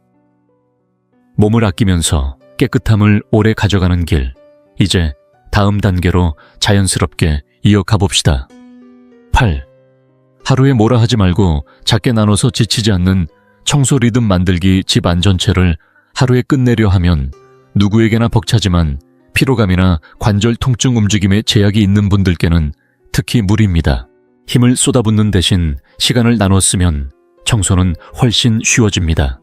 몸을 아끼면서 깨끗함을 오래 가져가는 길, 이제 다음 단계로 자연스럽게 이어가 봅시다. 8. 하루에 뭐라 하지 말고 작게 나눠서 지치지 않는 청소 리듬 만들기 집안 전체를 하루에 끝내려 하면 누구에게나 벅차지만 피로감이나 관절 통증 움직임에 제약이 있는 분들께는 특히 무리입니다. 힘을 쏟아붓는 대신 시간을 나눠 쓰면 청소는 훨씬 쉬워집니다.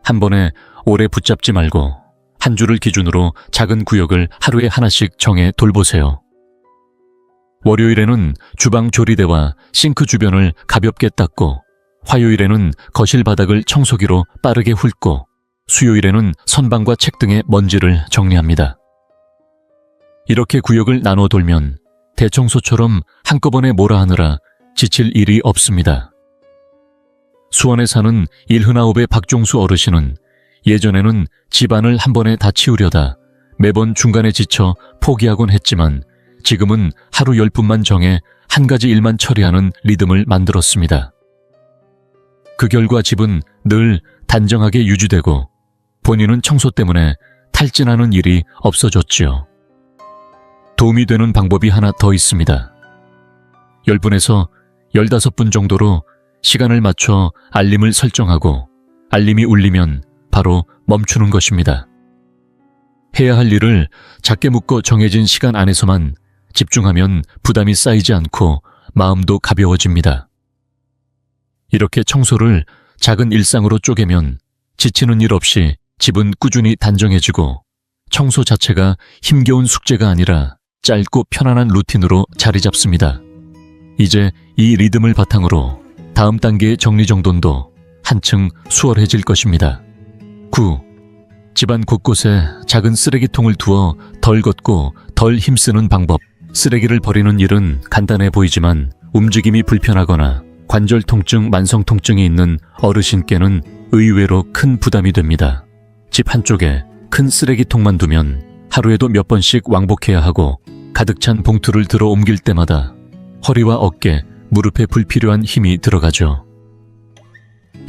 한 번에 오래 붙잡지 말고 한 주를 기준으로 작은 구역을 하루에 하나씩 정해 돌보세요. 월요일에는 주방 조리대와 싱크 주변을 가볍게 닦고 화요일에는 거실 바닥을 청소기로 빠르게 훑고 수요일에는 선반과 책 등의 먼지를 정리합니다. 이렇게 구역을 나눠 돌면 대청소처럼 한꺼번에 몰아 하느라 지칠 일이 없습니다. 수원에 사는 79의 박종수 어르신은 예전에는 집안을 한 번에 다 치우려다 매번 중간에 지쳐 포기하곤 했지만 지금은 하루 10분만 정해 한 가지 일만 처리하는 리듬을 만들었습니다. 그 결과 집은 늘 단정하게 유지되고 본인은 청소 때문에 탈진하는 일이 없어졌지요. 도움이 되는 방법이 하나 더 있습니다. 10분에서 15분 정도로 시간을 맞춰 알림을 설정하고 알림이 울리면 바로 멈추는 것입니다. 해야 할 일을 작게 묶어 정해진 시간 안에서만 집중하면 부담이 쌓이지 않고 마음도 가벼워집니다. 이렇게 청소를 작은 일상으로 쪼개면 지치는 일 없이 집은 꾸준히 단정해지고 청소 자체가 힘겨운 숙제가 아니라 짧고 편안한 루틴으로 자리 잡습니다. 이제 이 리듬을 바탕으로 다음 단계의 정리정돈도 한층 수월해질 것입니다. 9. 집안 곳곳에 작은 쓰레기통을 두어 덜 걷고 덜 힘쓰는 방법. 쓰레기를 버리는 일은 간단해 보이지만 움직임이 불편하거나 관절 통증, 만성 통증이 있는 어르신께는 의외로 큰 부담이 됩니다. 집 한쪽에 큰 쓰레기통만 두면 하루에도 몇 번씩 왕복해야 하고 가득 찬 봉투를 들어 옮길 때마다 허리와 어깨, 무릎에 불필요한 힘이 들어가죠.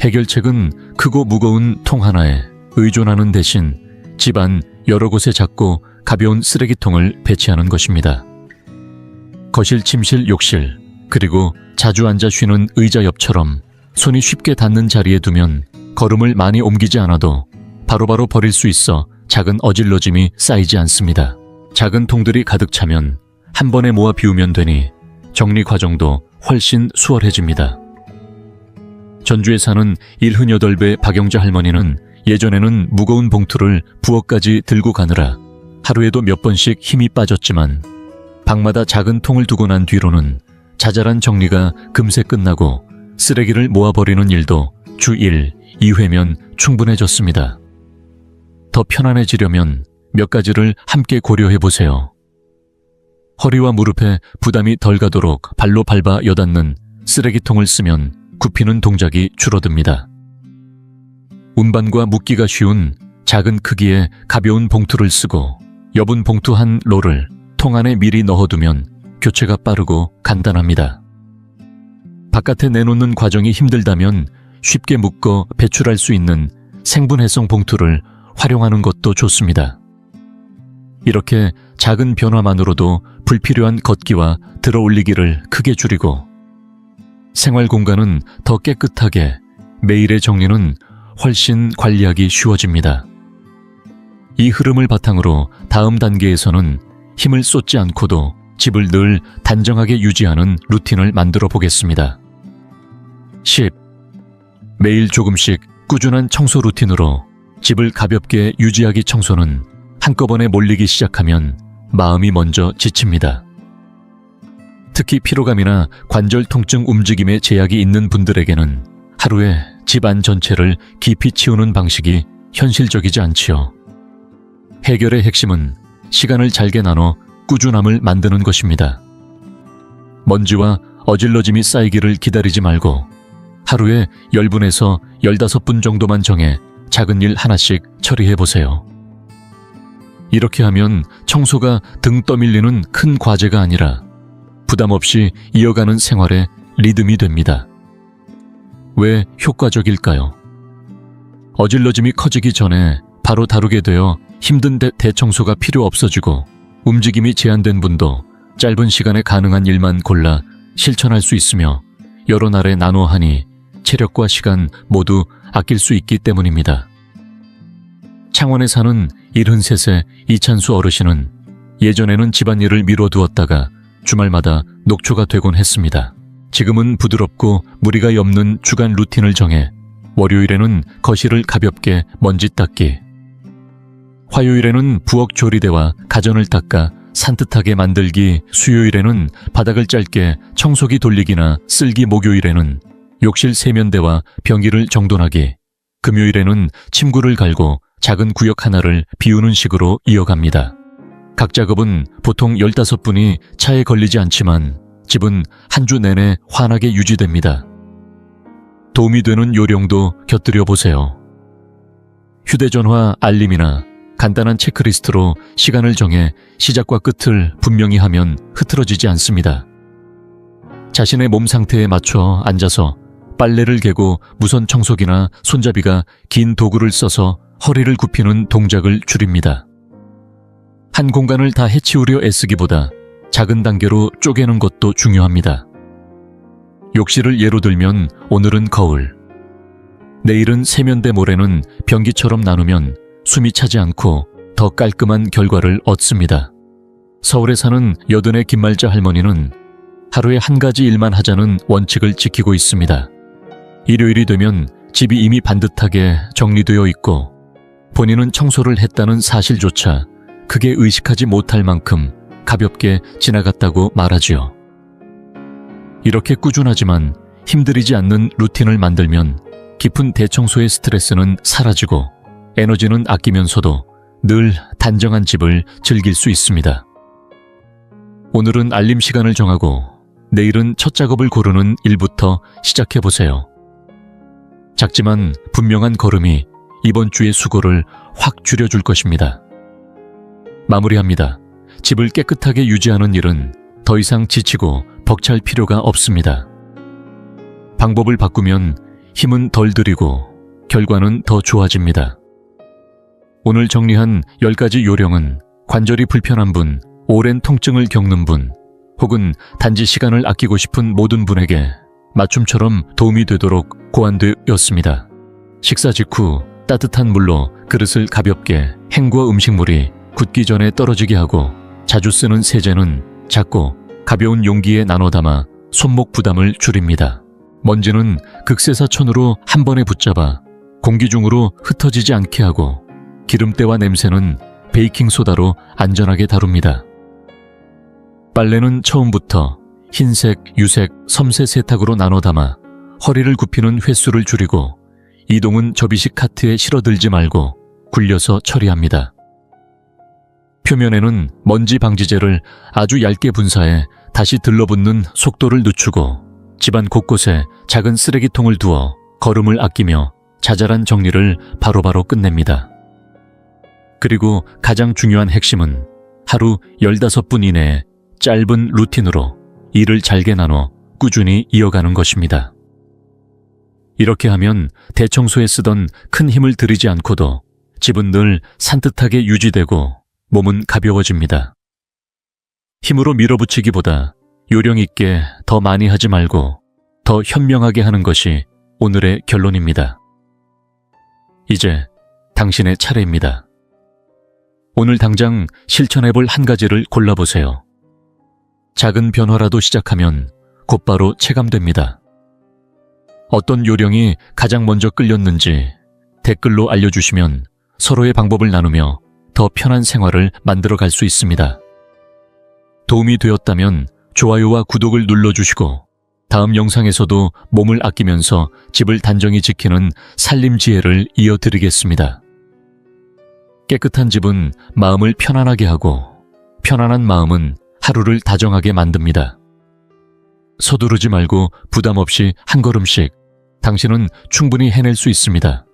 해결책은 크고 무거운 통 하나에 의존하는 대신 집안 여러 곳에 작고 가벼운 쓰레기통을 배치하는 것입니다. 거실, 침실, 욕실, 그리고 자주 앉아 쉬는 의자 옆처럼 손이 쉽게 닿는 자리에 두면 걸음을 많이 옮기지 않아도 바로바로 버릴 수 있어 작은 어질러짐이 쌓이지 않습니다. 작은 통들이 가득 차면 한 번에 모아 비우면 되니 정리 과정도 훨씬 수월해집니다. 전주에 사는 78배 박영자 할머니는 예전에는 무거운 봉투를 부엌까지 들고 가느라 하루에도 몇 번씩 힘이 빠졌지만 방마다 작은 통을 두고 난 뒤로는 자잘한 정리가 금세 끝나고 쓰레기를 모아버리는 일도 주 1, 2회면 충분해졌습니다. 더 편안해지려면 몇 가지를 함께 고려해보세요. 허리와 무릎에 부담이 덜 가도록 발로 밟아 여닫는 쓰레기통을 쓰면 굽히는 동작이 줄어듭니다. 운반과 묶기가 쉬운 작은 크기의 가벼운 봉투를 쓰고 여분 봉투 한 롤을 통 안에 미리 넣어두면 교체가 빠르고 간단합니다. 바깥에 내놓는 과정이 힘들다면 쉽게 묶어 배출할 수 있는 생분해성 봉투를 활용하는 것도 좋습니다. 이렇게 작은 변화만으로도 불필요한 걷기와 들어올리기를 크게 줄이고 생활 공간은 더 깨끗하게, 매일의 정리는 훨씬 관리하기 쉬워집니다. 이 흐름을 바탕으로 다음 단계에서는 힘을 쏟지 않고도 집을 늘 단정하게 유지하는 루틴을 만들어 보겠습니다. 10. 매일 조금씩 꾸준한 청소 루틴으로 집을 가볍게 유지하기. 청소는 한꺼번에 몰리기 시작하면 마음이 먼저 지칩니다. 특히 피로감이나 관절 통증, 움직임에 제약이 있는 분들에게는 하루에 집안 전체를 깊이 치우는 방식이 현실적이지 않지요. 해결의 핵심은 시간을 잘게 나눠 꾸준함을 만드는 것입니다. 먼지와 어질러짐이 쌓이기를 기다리지 말고 하루에 10분에서 15분 정도만 정해 작은 일 하나씩 처리해보세요. 이렇게 하면 청소가 등 떠밀리는 큰 과제가 아니라 부담 없이 이어가는 생활의 리듬이 됩니다. 왜 효과적일까요? 어질러짐이 커지기 전에 바로 다루게 되어 힘든 대청소가 필요 없어지고 움직임이 제한된 분도 짧은 시간에 가능한 일만 골라 실천할 수 있으며 여러 날에 나눠 하니 체력과 시간 모두 아낄 수 있기 때문입니다. 창원에 사는 73세 이찬수 어르신은 예전에는 집안일을 미뤄두었다가 주말마다 녹초가 되곤 했습니다. 지금은 부드럽고 무리가 없는 주간 루틴을 정해 월요일에는 거실을 가볍게 먼지 닦기, 화요일에는 부엌 조리대와 가전을 닦아 산뜻하게 만들기, 수요일에는 바닥을 짧게 청소기 돌리기나 쓸기, 목요일에는 욕실 세면대와 변기를 정돈하기, 금요일에는 침구를 갈고 작은 구역 하나를 비우는 식으로 이어갑니다. 각 작업은 보통 15분이 차에 걸리지 않지만 집은 한 주 내내 환하게 유지됩니다. 도움이 되는 요령도 곁들여 보세요. 휴대전화 알림이나 간단한 체크리스트로 시간을 정해 시작과 끝을 분명히 하면 흐트러지지 않습니다. 자신의 몸 상태에 맞춰 앉아서 빨래를 개고 무선 청소기나 손잡이가 긴 도구를 써서 허리를 굽히는 동작을 줄입니다. 한 공간을 다 해치우려 애쓰기보다 작은 단계로 쪼개는 것도 중요합니다. 욕실을 예로 들면 오늘은 거울, 내일은 세면대 모래는 변기처럼 나누면 숨이 차지 않고 더 깔끔한 결과를 얻습니다. 서울에 사는 여든의 김말자 할머니는 하루에 한 가지 일만 하자는 원칙을 지키고 있습니다. 일요일이 되면 집이 이미 반듯하게 정리되어 있고 본인은 청소를 했다는 사실조차 크게 의식하지 못할 만큼 가볍게 지나갔다고 말하지요. 이렇게 꾸준하지만 힘들이지 않는 루틴을 만들면 깊은 대청소의 스트레스는 사라지고 에너지는 아끼면서도 늘 단정한 집을 즐길 수 있습니다. 오늘은 알림 시간을 정하고 내일은 첫 작업을 고르는 일부터 시작해보세요. 작지만 분명한 걸음이 이번 주의 수고를 확 줄여줄 것입니다. 마무리합니다. 집을 깨끗하게 유지하는 일은 더 이상 지치고 벅찰 필요가 없습니다. 방법을 바꾸면 힘은 덜 들이고 결과는 더 좋아집니다. 오늘 정리한 10가지 요령은 관절이 불편한 분, 오랜 통증을 겪는 분, 혹은 단지 시간을 아끼고 싶은 모든 분에게 맞춤처럼 도움이 되도록 고안되었습니다. 식사 직후 따뜻한 물로 그릇을 가볍게 헹궈 음식물이 굳기 전에 떨어지게 하고 자주 쓰는 세제는 작고 가벼운 용기에 나눠 담아 손목 부담을 줄입니다. 먼지는 극세사천으로 한 번에 붙잡아 공기 중으로 흩어지지 않게 하고 기름때와 냄새는 베이킹소다로 안전하게 다룹니다. 빨래는 처음부터 흰색, 유색, 섬세 세탁으로 나눠 담아 허리를 굽히는 횟수를 줄이고 이동은 접이식 카트에 실어들지 말고 굴려서 처리합니다. 표면에는 먼지 방지제를 아주 얇게 분사해 다시 들러붙는 속도를 늦추고 집안 곳곳에 작은 쓰레기통을 두어 걸음을 아끼며 자잘한 정리를 바로바로 끝냅니다. 그리고 가장 중요한 핵심은 하루 15분 이내에 짧은 루틴으로 일을 잘게 나눠 꾸준히 이어가는 것입니다. 이렇게 하면 대청소에 쓰던 큰 힘을 들이지 않고도 집은 늘 산뜻하게 유지되고 몸은 가벼워집니다. 힘으로 밀어붙이기보다 요령 있게 더 많이 하지 말고 더 현명하게 하는 것이 오늘의 결론입니다. 이제 당신의 차례입니다. 오늘 당장 실천해볼 한 가지를 골라보세요. 작은 변화라도 시작하면 곧바로 체감됩니다. 어떤 요령이 가장 먼저 끌렸는지 댓글로 알려주시면 서로의 방법을 나누며 더 편한 생활을 만들어갈 수 있습니다. 도움이 되었다면 좋아요와 구독을 눌러주시고 다음 영상에서도 몸을 아끼면서 집을 단정히 지키는 살림 지혜를 이어드리겠습니다. 깨끗한 집은 마음을 편안하게 하고 편안한 마음은 하루를 다정하게 만듭니다. 서두르지 말고 부담 없이 한 걸음씩 당신은 충분히 해낼 수 있습니다.